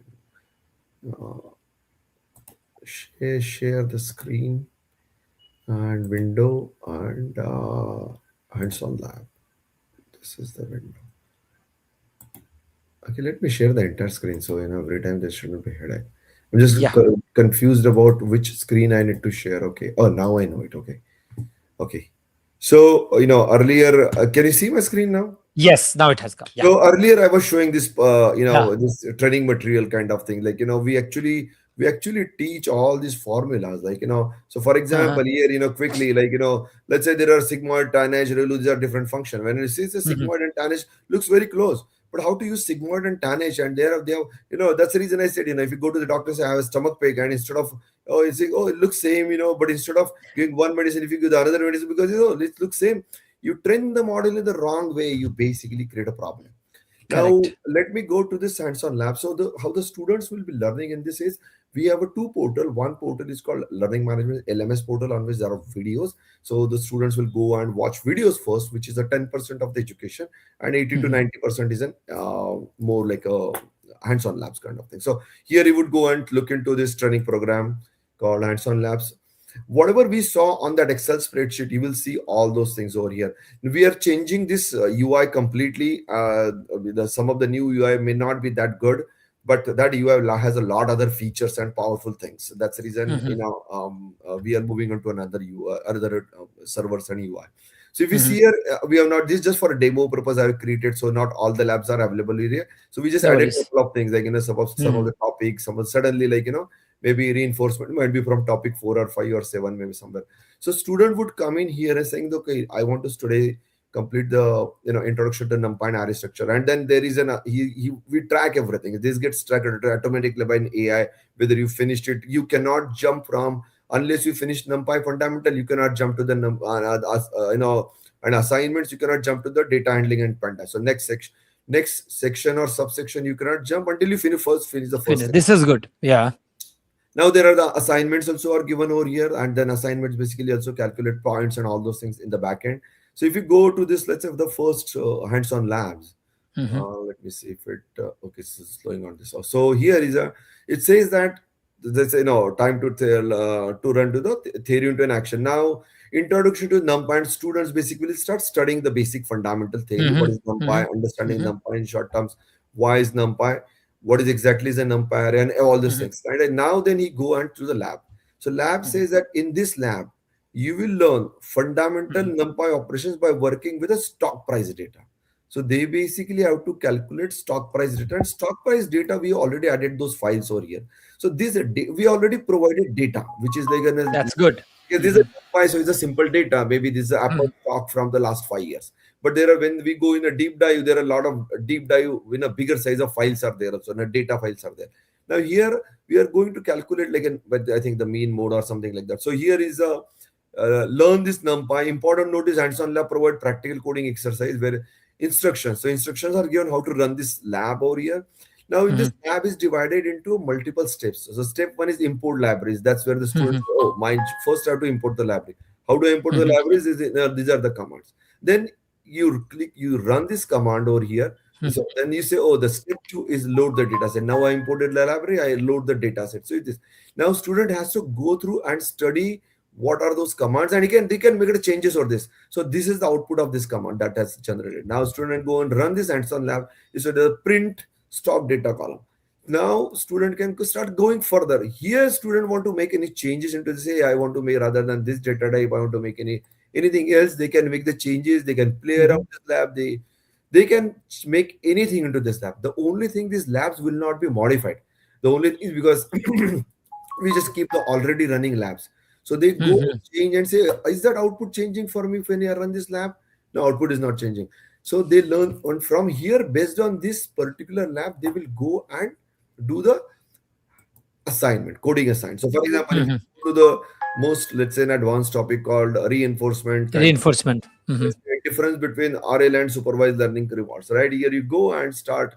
Speaker 3: Share the screen and window and hands-on lab. This is the window. Okay, let me share the entire screen, so every time there shouldn't be headache. I'm just confused about which screen I need to share. Okay. Oh, now I know it. Okay. So earlier, can you see my screen now?
Speaker 2: Yes, now it has come. Yeah.
Speaker 3: So earlier I was showing this, this training material kind of thing. Like, we actually teach all these formulas. Like, so for example, here, quickly, like, let's say there are sigmoid, tangent, ReLU, these are different functions. When you see the sigmoid and tangent looks very close, but how to use sigmoid and tangent, and they have, that's the reason I said, if you go to the doctor, say I have a stomach pain, and instead of, you say, it looks same, but instead of giving one medicine, if you give the another medicine, because, it looks same, you train the model in the wrong way, you basically create a problem. Now, let me go to this hands-on lab. So how the students will be learning in this is, we have a 2 portal. One portal is called Learning Management LMS portal, on which there are videos. So the students will go and watch videos first, which is a 10% of the education, and 80 to 90% is more like a hands-on labs kind of thing. So here you would go and look into this training program called hands-on labs. Whatever we saw on that Excel spreadsheet, you will see all those things over here. We are changing this UI completely. Some of the new UI may not be that good, but that UI has a lot other features and powerful things. That's the reason we are moving on to another servers and UI. So if you see here, we have not, this just for a demo purpose I have created, so not all the labs are available here. So we just
Speaker 2: No
Speaker 3: added a
Speaker 2: worries.
Speaker 3: couple of things, like, some of the topics, some of suddenly, like, maybe reinforcement might be from topic 4 or 5 or 7, maybe somewhere. So student would come in here and saying, okay, I want to today complete the introduction to NumPy and array structure, and then there is we track everything. This gets tracked automatically by an AI, whether you finished it. You cannot jump from, unless you finish NumPy fundamental, you cannot jump to the and assignments, you cannot jump to the data handling and panda. So next section or subsection, you cannot jump until you finish the first section.
Speaker 2: This is good. Yeah.
Speaker 3: Now there are the assignments also are given over here, and then assignments basically also calculate points and all those things in the back end. So if you go to this, let's have the first hands-on labs. Let me see if it okay, so it's slowing on this. So here is it says that there's time to run to the theory into an action. Now introduction to NumPy, and students basically start studying the basic fundamental theory. What is NumPy? Understanding NumPy in short terms. Why is NumPy? What is exactly is a NumPy array, and all these things, right? And now then he go on to the lab. So lab says that in this lab you will learn fundamental NumPy operations by working with a stock price data. So they basically have to calculate stock price data, and stock price data we already added those files over here. So this we already provided data, which is like
Speaker 2: That's good.
Speaker 3: this is NumPy, so it's a simple data. Maybe this is Apple stock from the last 5 years. But there are, when we go in a deep dive, there are a lot of deep dive in a bigger size of files are there also, and data files are there. Now here we are going to calculate but I think the mean mode or something like that. So here is a learn this NumPy. Important note is hands-on lab provide practical coding exercise where instructions. So instructions are given how to run this lab over here. Now in this lab is divided into multiple steps. So step 1 is import libraries. That's where the students first have to import the library. How do I import the libraries? These are the commands. Then you run this command over here. So then you say, the step 2 is load the data set. Now I imported the library, I load the data set. So it is now student has to go through and study what are those commands, and they can make the changes or this. So this is the output of this command that has generated. Now student go and run this hands-on lab. So the print stock data column. Now student can start going further. Here student want to make any changes into this. Hey, I want to make, rather than this data type, I want to make anything else. They can make the changes. They can play around this lab. They can make anything into this lab. The only thing, these labs will not be modified. The only thing is because we just keep the already running labs. So they go change and say, is that output changing for me when I run this lab? No, output is not changing. So they learn, and from here, based on this particular lab, they will go and do the assignment, coding assignment. So for example, if you go to the most, let's say, an advanced topic called reinforcement.
Speaker 2: Reinforcement.
Speaker 3: There's a difference between RL and supervised learning rewards, right? Here you go and start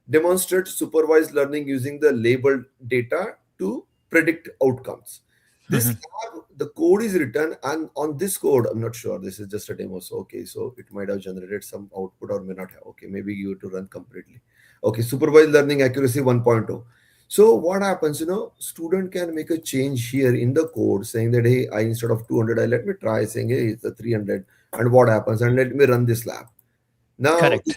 Speaker 3: demonstrate supervised learning using the labeled data to predict outcomes. This lab, the code is written, and on this code, I'm not sure. This is just a demo. So, okay, so it might have generated some output or may not have. Okay, maybe you have to run completely. Okay, supervised learning accuracy 1.0. So what happens, student can make a change here in the code saying that, hey, instead of 200, let me try saying, hey, it's a 300. And what happens? And let me run this lab. Now,
Speaker 2: Correct.
Speaker 3: is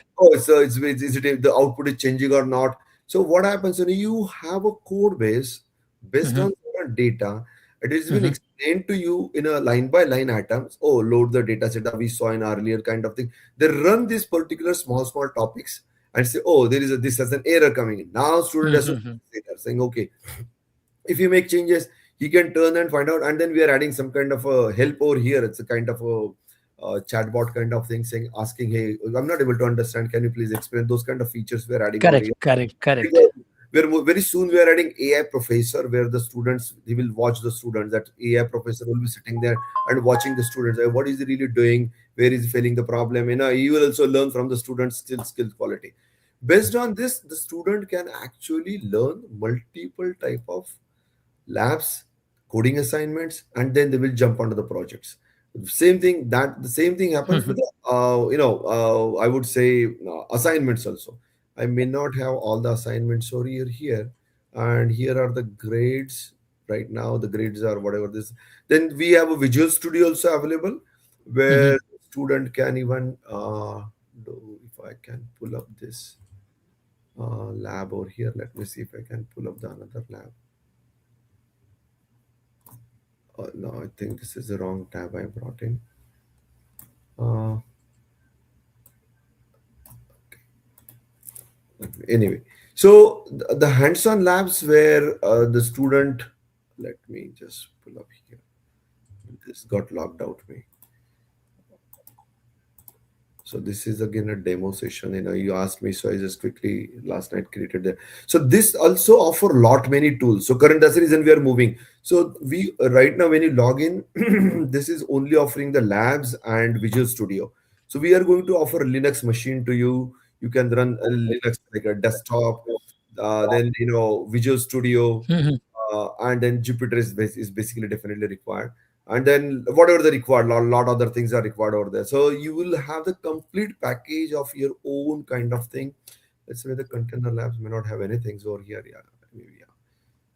Speaker 3: it the output is changing or not? So what happens when you have a code base based on data? It has been explained to you in a line by line items. Oh, load the data set that we saw in earlier kind of thing. They run these particular small topics and say, oh, this has an error coming in. Now student has to say that, saying, okay, if you make changes, he can turn and find out. And then we are adding some kind of a help over here. It's a kind of a chatbot kind of thing, saying, asking, hey, I'm not able to understand. Can you please explain? Those kind of features we are adding.
Speaker 2: Correct.
Speaker 3: Very soon we are adding AI professor, where the students, he will watch the students. That AI professor will be sitting there and watching the students. What is he really doing? Where is he failing the problem? He will also learn from the students' skill quality. Based on this, the student can actually learn multiple type of labs, coding assignments, and then they will jump onto the projects. The same thing happens with I would say assignments also. I may not have all the assignments over here, and here are the grades. Right now the grades are whatever this. Then we have a Visual Studio also available, where student can even do, if I can pull up this lab over here. Let me see if I can pull up the another lab. No, I think this is the wrong tab I brought in. Uh, anyway, so the hands-on labs where the student, let me just pull up here. This got logged out me. So this is again a demo session. You asked me, so I just quickly last night created that. So this also offer lot many tools. So current, that's the reason we are moving. So we right now when you log in, this is only offering the labs and Visual Studio. So we are going to offer a Linux machine to you. You can run a Linux like a desktop. Then Visual Studio,
Speaker 2: Mhm.
Speaker 3: and then Jupyter is basically definitely required, and then whatever the required, lot other things are required over there. So you will have the complete package of your own kind of thing. Let's say the container labs may not have anything over here. Yeah, maybe, yeah.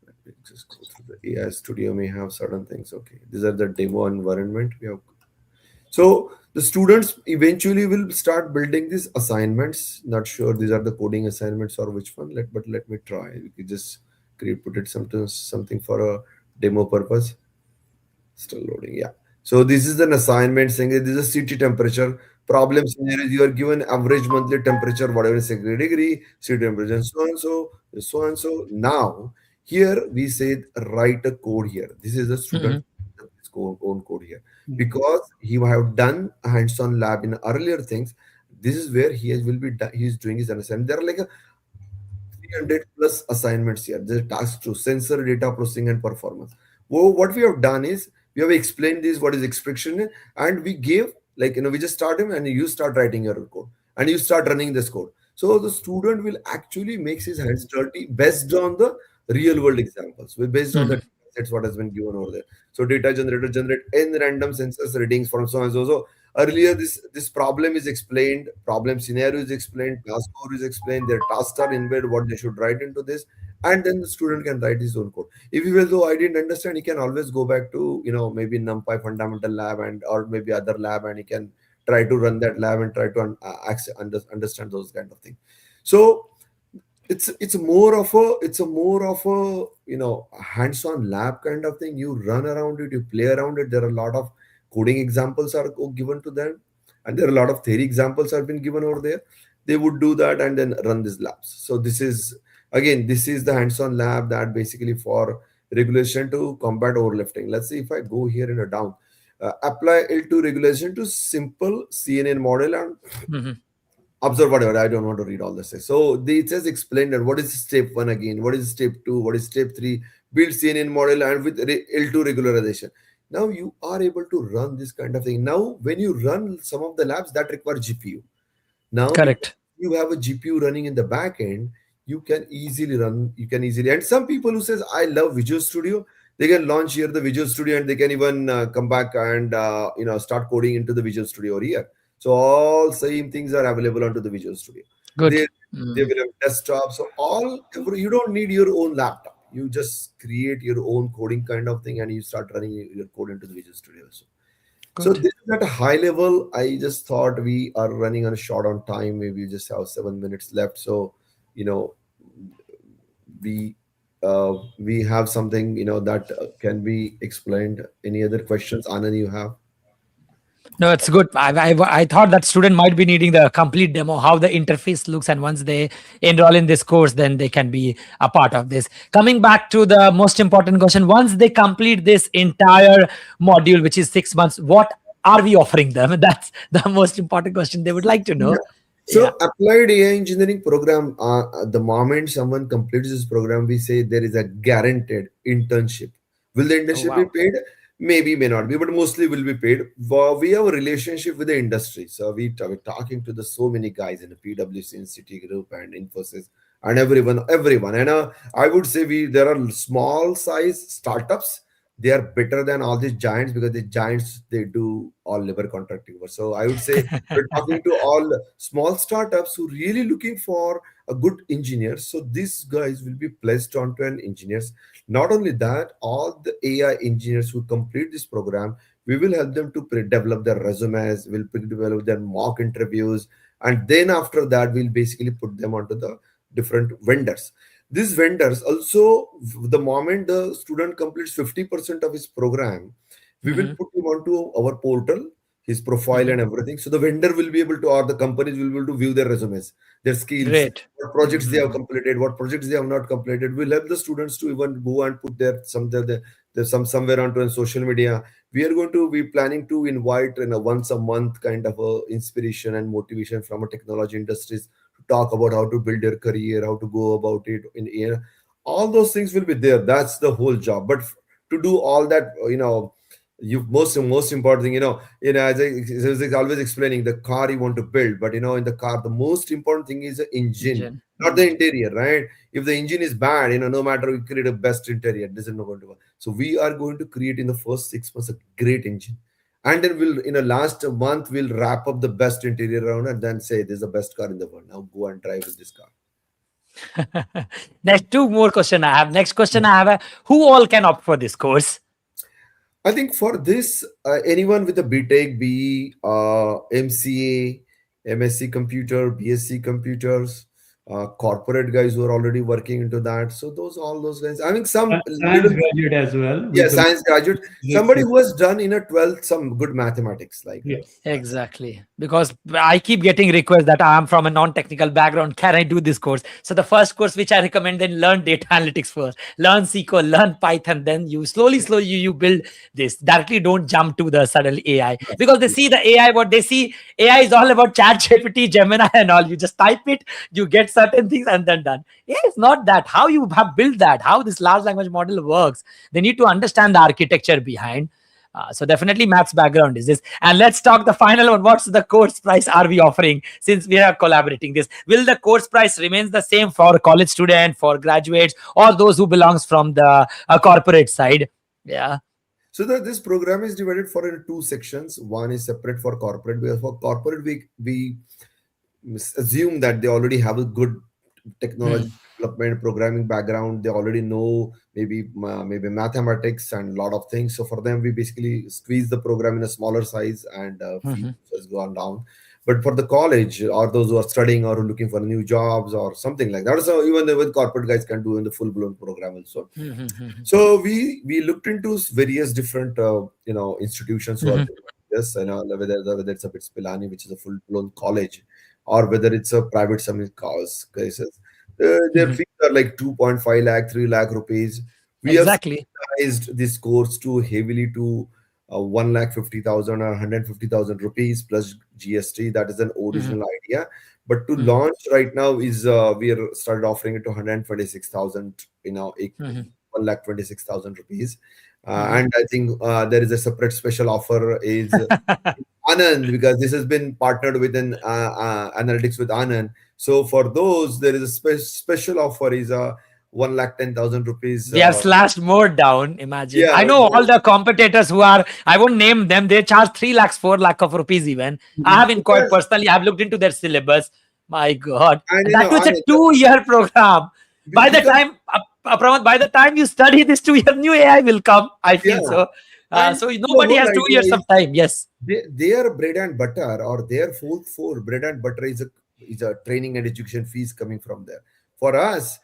Speaker 3: Let me just go through the AI Studio may have certain things. Okay, these are the demo environment we have. So the students eventually will start building these assignments. Not sure these are the coding assignments or which one. But let me try. We could just put it something for a demo purpose. Still loading. Yeah. So this is an assignment saying that this is a city temperature. Problem scenario is you are given average monthly temperature, whatever is degree, city temperature, and so and so, so and so. Now, here we say write a code here. This is the student
Speaker 2: Mhm.
Speaker 3: own code here. Because he have done a hands-on lab in earlier things, this is where will be he is doing his understanding. There are like a 300 plus assignments here. There's tasks to sensor data processing and performance. Well, what we have done is we have explained this, what is expression, and we gave we just start him and you start writing your code and you start running this code. So the student will actually make his hands dirty based on the real world examples, based on the
Speaker 2: Mhm.
Speaker 3: sets what has been given over there. So data generator generate n random census readings from so and so. So earlier this problem is explained, problem scenario is explained, task code is explained, their tasks are embedded, what they should write into this, and then the student can write his own code. If he will, though I didn't understand, he can always go back to maybe NumPy fundamental lab and or maybe other lab, and he can try to run that lab and try to understand those kind of things. So it's a more of a hands-on lab kind of thing. You run around it, you play around it. There are a lot of coding examples are given to them, and there are a lot of theory examples have been given over there. They would do that and then run these labs. So this is the hands-on lab that basically for regulation to combat overlifting. Let's see if I go here in a down, apply L2 regulation to simple CNN model and
Speaker 2: Mhm.
Speaker 3: observe whatever. I don't want to read all this. So it says explain that what is step one again, what is step two, what is step three, build CNN model and with L2 regularization. Now you are able to run this kind of thing. Now when you run some of the labs that require GPU, now because
Speaker 2: Correct.
Speaker 3: you have a GPU running in the back end, you can easily, and some people who says I love Visual Studio, they can launch here the Visual Studio and they can even come back and start coding into the Visual Studio here. So all same things are available onto the Visual Studio.
Speaker 2: Good.
Speaker 3: They will have desktop. So you don't need your own laptop. You just create your own coding kind of thing and you start running your code into the Visual Studio also. So
Speaker 2: Good.
Speaker 3: this is at a high level. I just thought we are running on a short on time. Maybe we just have 7 minutes left. So, you know, we we have something that can be explained. Any other questions, Anand? You have?
Speaker 2: No, it's good. I thought that student might be needing the complete demo, how the interface looks, and once they enroll in this course, then they can be a part of this. Coming back to the most important question, once they complete this entire module, which is 6 months, what are we offering them? That's the most important question they would like to
Speaker 3: Yeah.
Speaker 2: know. Yeah.
Speaker 3: So applied AI engineering program, the moment someone completes this program, we say there is a guaranteed internship. Will the
Speaker 2: Oh,
Speaker 3: internship be
Speaker 2: wow.
Speaker 3: paid? Maybe, may not be, but mostly will be paid. We have a relationship with the industry. So we're talking to the so many guys in the PwC, in Citigroup and Infosys and everyone. And I would say there are small size startups. They are better than all these giants because the giants, they do all labor contracting work. So I would say we're talking to all small startups who really looking for a good engineer. So these guys will be placed onto an engineers. Not only that, all the AI engineers who complete this program, we will help them to develop their resumes, we'll develop their mock interviews, and then after that, we'll basically put them onto the different vendors. These vendors also, the moment the student completes 50% of his program, we will
Speaker 2: Mhm.
Speaker 3: put him onto our portal. his profile and everything. So the vendor will be able to, or the companies will be able to view their resumes, their skills,
Speaker 2: Great.
Speaker 3: what projects they have completed, what projects they have not completed. We'll help the students to even go and put their somewhere onto on social media. We are going to be planning to invite in a once a month kind of a inspiration and motivation from a technology industries to talk about how to build your career, how to go about it in air. All those things will be there. That's the whole job. But to do all that, you most important thing, as I was always explaining, the car you want to build, but in the car, the most important thing is the engine,
Speaker 2: Engine.
Speaker 3: not the interior, right? If the engine is bad, no matter we create a best interior, it isn't going to work. So we are going to create in the first 6 months a great engine. And then we'll, in the last month, we'll wrap up the best interior around and then say, this is the best car in the world. Now go and drive with this car.
Speaker 2: Next, two more question I have. Next question I have: who all can opt for this course?
Speaker 3: I think for this, anyone with a BTech, BE, MCA, MSc Computer, BSc Computers, corporate guys who are already working into that. So all those guys. I mean, some
Speaker 4: Science graduate as well.
Speaker 3: yeah, science graduate. Somebody
Speaker 4: Yes.
Speaker 3: who has done in a 12th some good mathematics, like
Speaker 4: Yes.
Speaker 2: Exactly, because I keep getting requests that I'm from a non-technical background. Can I do this course? So the first course which I recommend, then learn data analytics first, learn SQL, learn Python. Then you slowly you build this. Directly don't jump to the suddenly AI, because they see the AI. What they see, AI is all about Chat GPT, Gemini, and all. You just type it, you get certain things, and then done. Yeah, it's not that. How you have built that, how this large language model works. They need to understand the architecture behind. So definitely maths background is this. And let's talk the final one. What's the course price are we offering since we are collaborating this? Will the course price remains the same for college student, for graduates, or those who belongs from the corporate side? Yeah.
Speaker 3: So this program is divided for in two sections. One is separate for corporate. Where for corporate, we assume that they already have a good technology development programming background. They already know maybe mathematics and a lot of things. So for them, we basically squeeze the program in a smaller size and fees has gone down. But for the college or those who are studying or looking for new jobs or something like that, so even the corporate guys can do in the full blown program also. So we looked into various different institutions who are doing this. Whether it's a BITS Pilani, which is a full blown college, or whether it's a private semi cases. Their fees are like 2.5 lakh, 3 lakh rupees. We
Speaker 2: Exactly.
Speaker 3: have sized this course to heavily to 1,50,000 or 150,000 rupees plus GST. That is an original idea. But to launch right now is we are started offering it to 126,000, 1,26,000 rupees. And I think there is a separate special offer is Anand, because this has been partnered with an Analytics with Anand. So for those, there is a special offer is a 1,10,000 rupees.
Speaker 2: They are slashed more down. Imagine.
Speaker 3: Yeah,
Speaker 2: I know all the competitors who are, I won't name them. They charge 3 lakhs, 4 lakh of rupees even. I have inquired personally. I have looked into their syllabus. My God.
Speaker 3: And,
Speaker 2: That was a 2-year program. By the time, Pramod, by the time you study this 2-year, new AI will come. I feel so. So nobody has 2 years of time. Yes.
Speaker 3: Their bread and butter or their food bread and butter is a training and education fees coming from there. For us,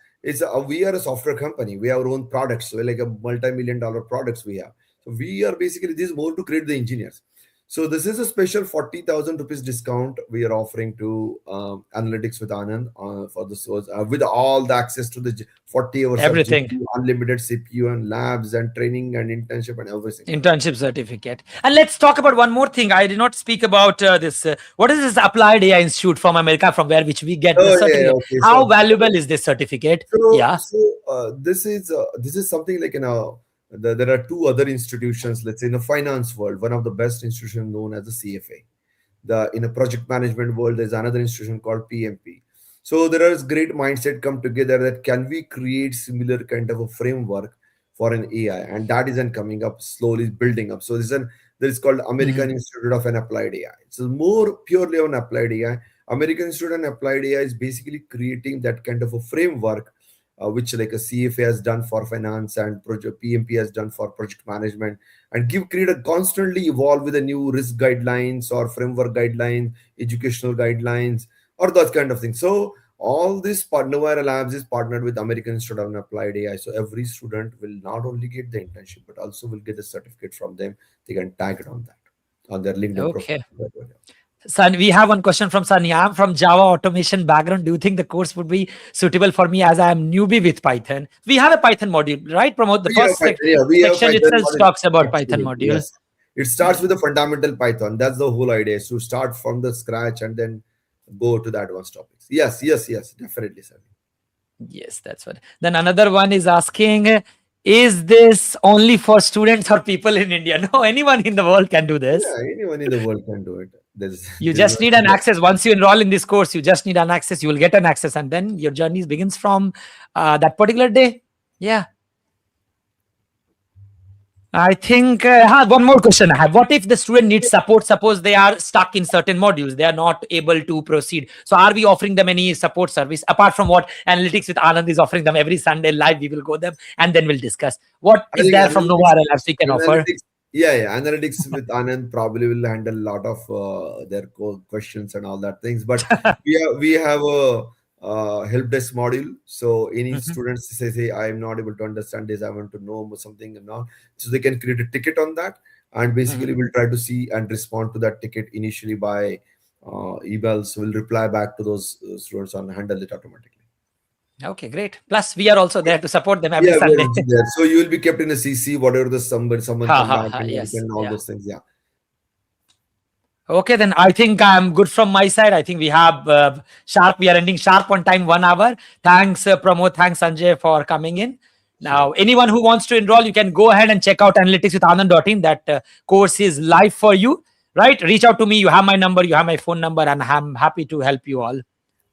Speaker 3: we are a software company. We have our own products. We're like a multi-million-dollar products we have. So we are basically, this is more to create the engineers. So this is a special 40,000 rupees discount we are offering to Analytics with Anand for this with all the access to the 40 hours
Speaker 2: Everything.
Speaker 3: of GPU, unlimited CPU and labs and training and internship and everything.
Speaker 2: Internship certificate. And let's talk about one more thing. I did not speak about this. What is this Applied AI Institute from America, from which we get the certificate?
Speaker 3: Okay.
Speaker 2: How valuable is this certificate?
Speaker 3: This is something like there are two other institutions, let's say in the finance world, one of the best institutions known as the CFA. In a project management world, there's another institution called PMP. So there is great mindset come together that can we create similar kind of a framework for an AI, and that isn't coming up, slowly building up. So there is called American Institute of an Applied AI. It's more purely on applied AI. American Institute of Applied AI is basically creating that kind of a framework which like a CFA has done for finance and PMP has done for project management, and create a constantly evolve with the new risk guidelines or framework guidelines, educational guidelines, or that kind of thing. So all this Novara Labs is partnered with American Institute of Applied AI. So every student will not only get the internship, but also will get a certificate from them. They can tag it on that. on their LinkedIn
Speaker 2: Okay.
Speaker 3: profile.
Speaker 2: Son, we have one question from Sunny. I'm from Java automation background. Do you think the course would be suitable for me as I am newbie with Python? We have a Python module, right? Promote the
Speaker 3: We have
Speaker 2: first
Speaker 3: Python, yeah, we have
Speaker 2: section
Speaker 3: Python
Speaker 2: itself
Speaker 3: module.
Speaker 2: talks about Python
Speaker 3: Absolutely,
Speaker 2: module.
Speaker 3: yes. It starts with the fundamental Python. That's the whole idea, is to start from the scratch and then go to the advanced topics. Yes, definitely, sir.
Speaker 2: Yes, that's what. Then another one is asking, is this only for students or people in India? No, anyone in the world can do this.
Speaker 3: Yeah, anyone in the world can do it.
Speaker 2: You just need an access. Once you enroll in this course, you just need an access. You will get an access, and then your journey begins from that particular day. Yeah. I think one more question I have. What if the student needs support? Suppose they are stuck in certain modules, they are not able to proceed. So are we offering them any support service apart from what Analytics with Anand is offering them every Sunday live? We will go them and then we'll discuss. What is there from Nova Labs we can offer?
Speaker 3: Yeah, Analytics with Anand probably will handle a lot of their questions and all that things. But we have a help desk module. So any students say, I'm not able to understand this, I want to know something and all. So they can create a ticket on that. And basically we'll try to see and respond to that ticket initially by emails. We'll reply back to those students and handle it automatically.
Speaker 2: Okay, great. Plus, we are also there to support them every Sunday.
Speaker 3: So you will be kept in a CC, whatever the someone come back and all those things. Yeah.
Speaker 2: Okay, then I think I'm good from my side. I think we have sharp. We are ending sharp on time, 1 hour. Thanks, Pramod. Thanks, Sanjay, for coming in. Now, anyone who wants to enroll, you can go ahead and check out AnalyticsWithAnand.in. That course is live for you, right? Reach out to me. You have my number. You have my phone number, and I'm happy to help you all.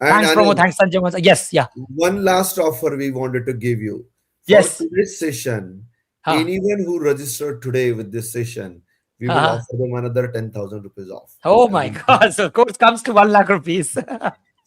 Speaker 2: Thanks, Pramod. Thanks, Sanjay. Yes, yeah.
Speaker 3: One last offer we wanted to give you. For today's session, anyone who registered today with this session, we will offer them another 10,000 rupees off.
Speaker 2: Oh my God. So course comes to 1 lakh rupees.
Speaker 3: So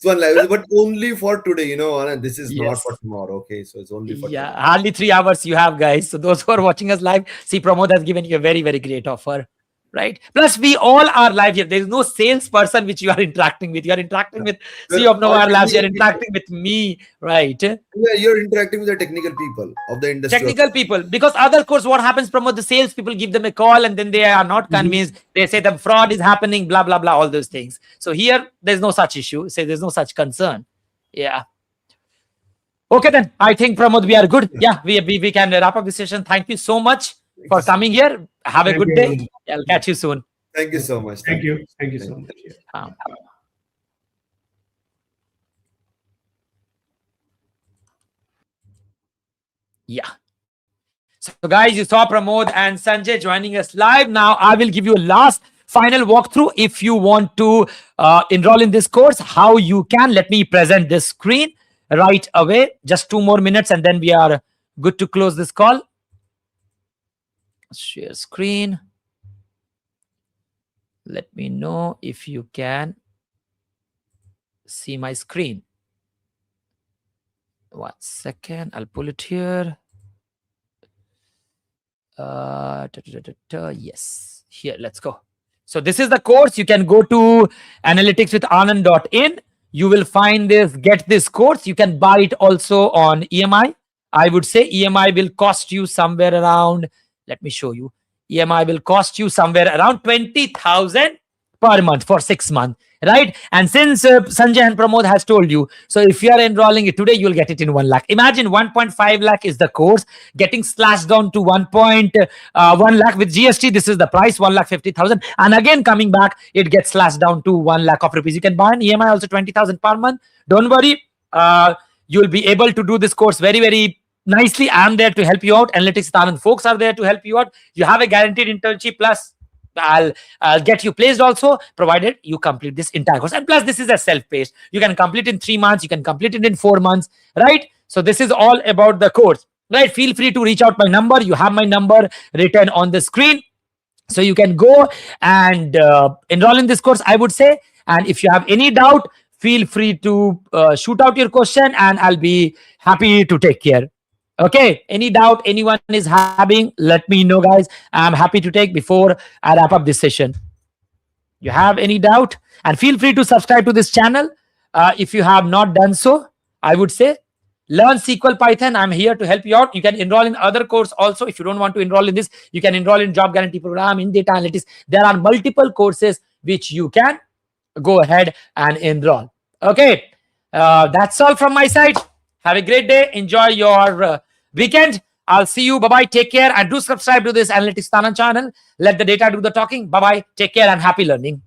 Speaker 3: 1 lakh, but only for today, you know, and this is not for tomorrow. Okay. So it's only for today.
Speaker 2: Hardly 3 hours you have, guys. So those who are watching us live, see, Pramod has given you a very, very great offer. Right. Plus, we all are live here. There is no salesperson which you are interacting with. You are interacting with CEO of Nova Labs. You are interacting with me, right?
Speaker 3: Yeah, you're interacting with the technical people of the industry.
Speaker 2: Technical people, because other course, what happens? Promote the sales people give them a call, and then they are not convinced. They say the fraud is happening, blah blah blah, all those things. So here, there's no such issue. Say there's no such concern. Yeah. Okay, then I think Pramod, we are good. Yeah, we can wrap up this session. Thank you so much for coming here. Have a good day. I'll catch you soon.
Speaker 3: Thank you so much.
Speaker 4: Thank you. Thank you so much.
Speaker 2: Yeah. So guys, you saw Pramod and Sanjay joining us live. Now I will give you a last final walkthrough. If you want to enroll in this course, how you can. Let me present this screen right away. Just 2 more minutes and then we are good to close this call. Share screen. Let me know if you can see my screen. 1 second. I'll pull it here. Yes. Here, let's go. So this is the course. You can go to AnalyticsWithAnand.in. You will find this, get this course. You can buy it also on EMI. I would say EMI will cost you somewhere around, let me show you. EMI will cost you somewhere around 20,000 per month for 6 months, right? And since Sanjay and Pramod has told you, so if you are enrolling it today, you will get it in 1 lakh. Imagine 1.5 lakh is the course, getting slashed down to 1.1 lakh with GST. This is the price, 1,50,000. And again, coming back, it gets slashed down to 1 lakh of rupees. You can buy an EMI also 20,000 per month. Don't worry. You will be able to do this course very, very nicely. I'm there to help you out. Analytics with Anand folks are there to help you out. You have a guaranteed internship, plus I'll get you placed also, provided you complete this entire course. And plus, this is a self-paced. You can complete in 3 months. You can complete it in 4 months, right? So this is all about the course, right? Feel free to reach out my number. You have my number written on the screen. So you can go and enroll in this course, I would say. And if you have any doubt, feel free to shoot out your question and I'll be happy to take care. Okay, any doubt anyone is having, let me know, guys. I'm happy to take before I wrap up this session. You have any doubt? And feel free to subscribe to this channel. If you have not done so, I would say learn SQL, Python. I'm here to help you out. You can enroll in other course also. If you don't want to enroll in this, you can enroll in job guarantee program, in data analytics. There are multiple courses which you can go ahead and enroll. Okay, that's all from my side. Have a great day. Enjoy your weekend. I'll see you. Bye-bye. Take care. And do subscribe to this Analytics with Anand channel. Let the data do the talking. Bye-bye. Take care and happy learning.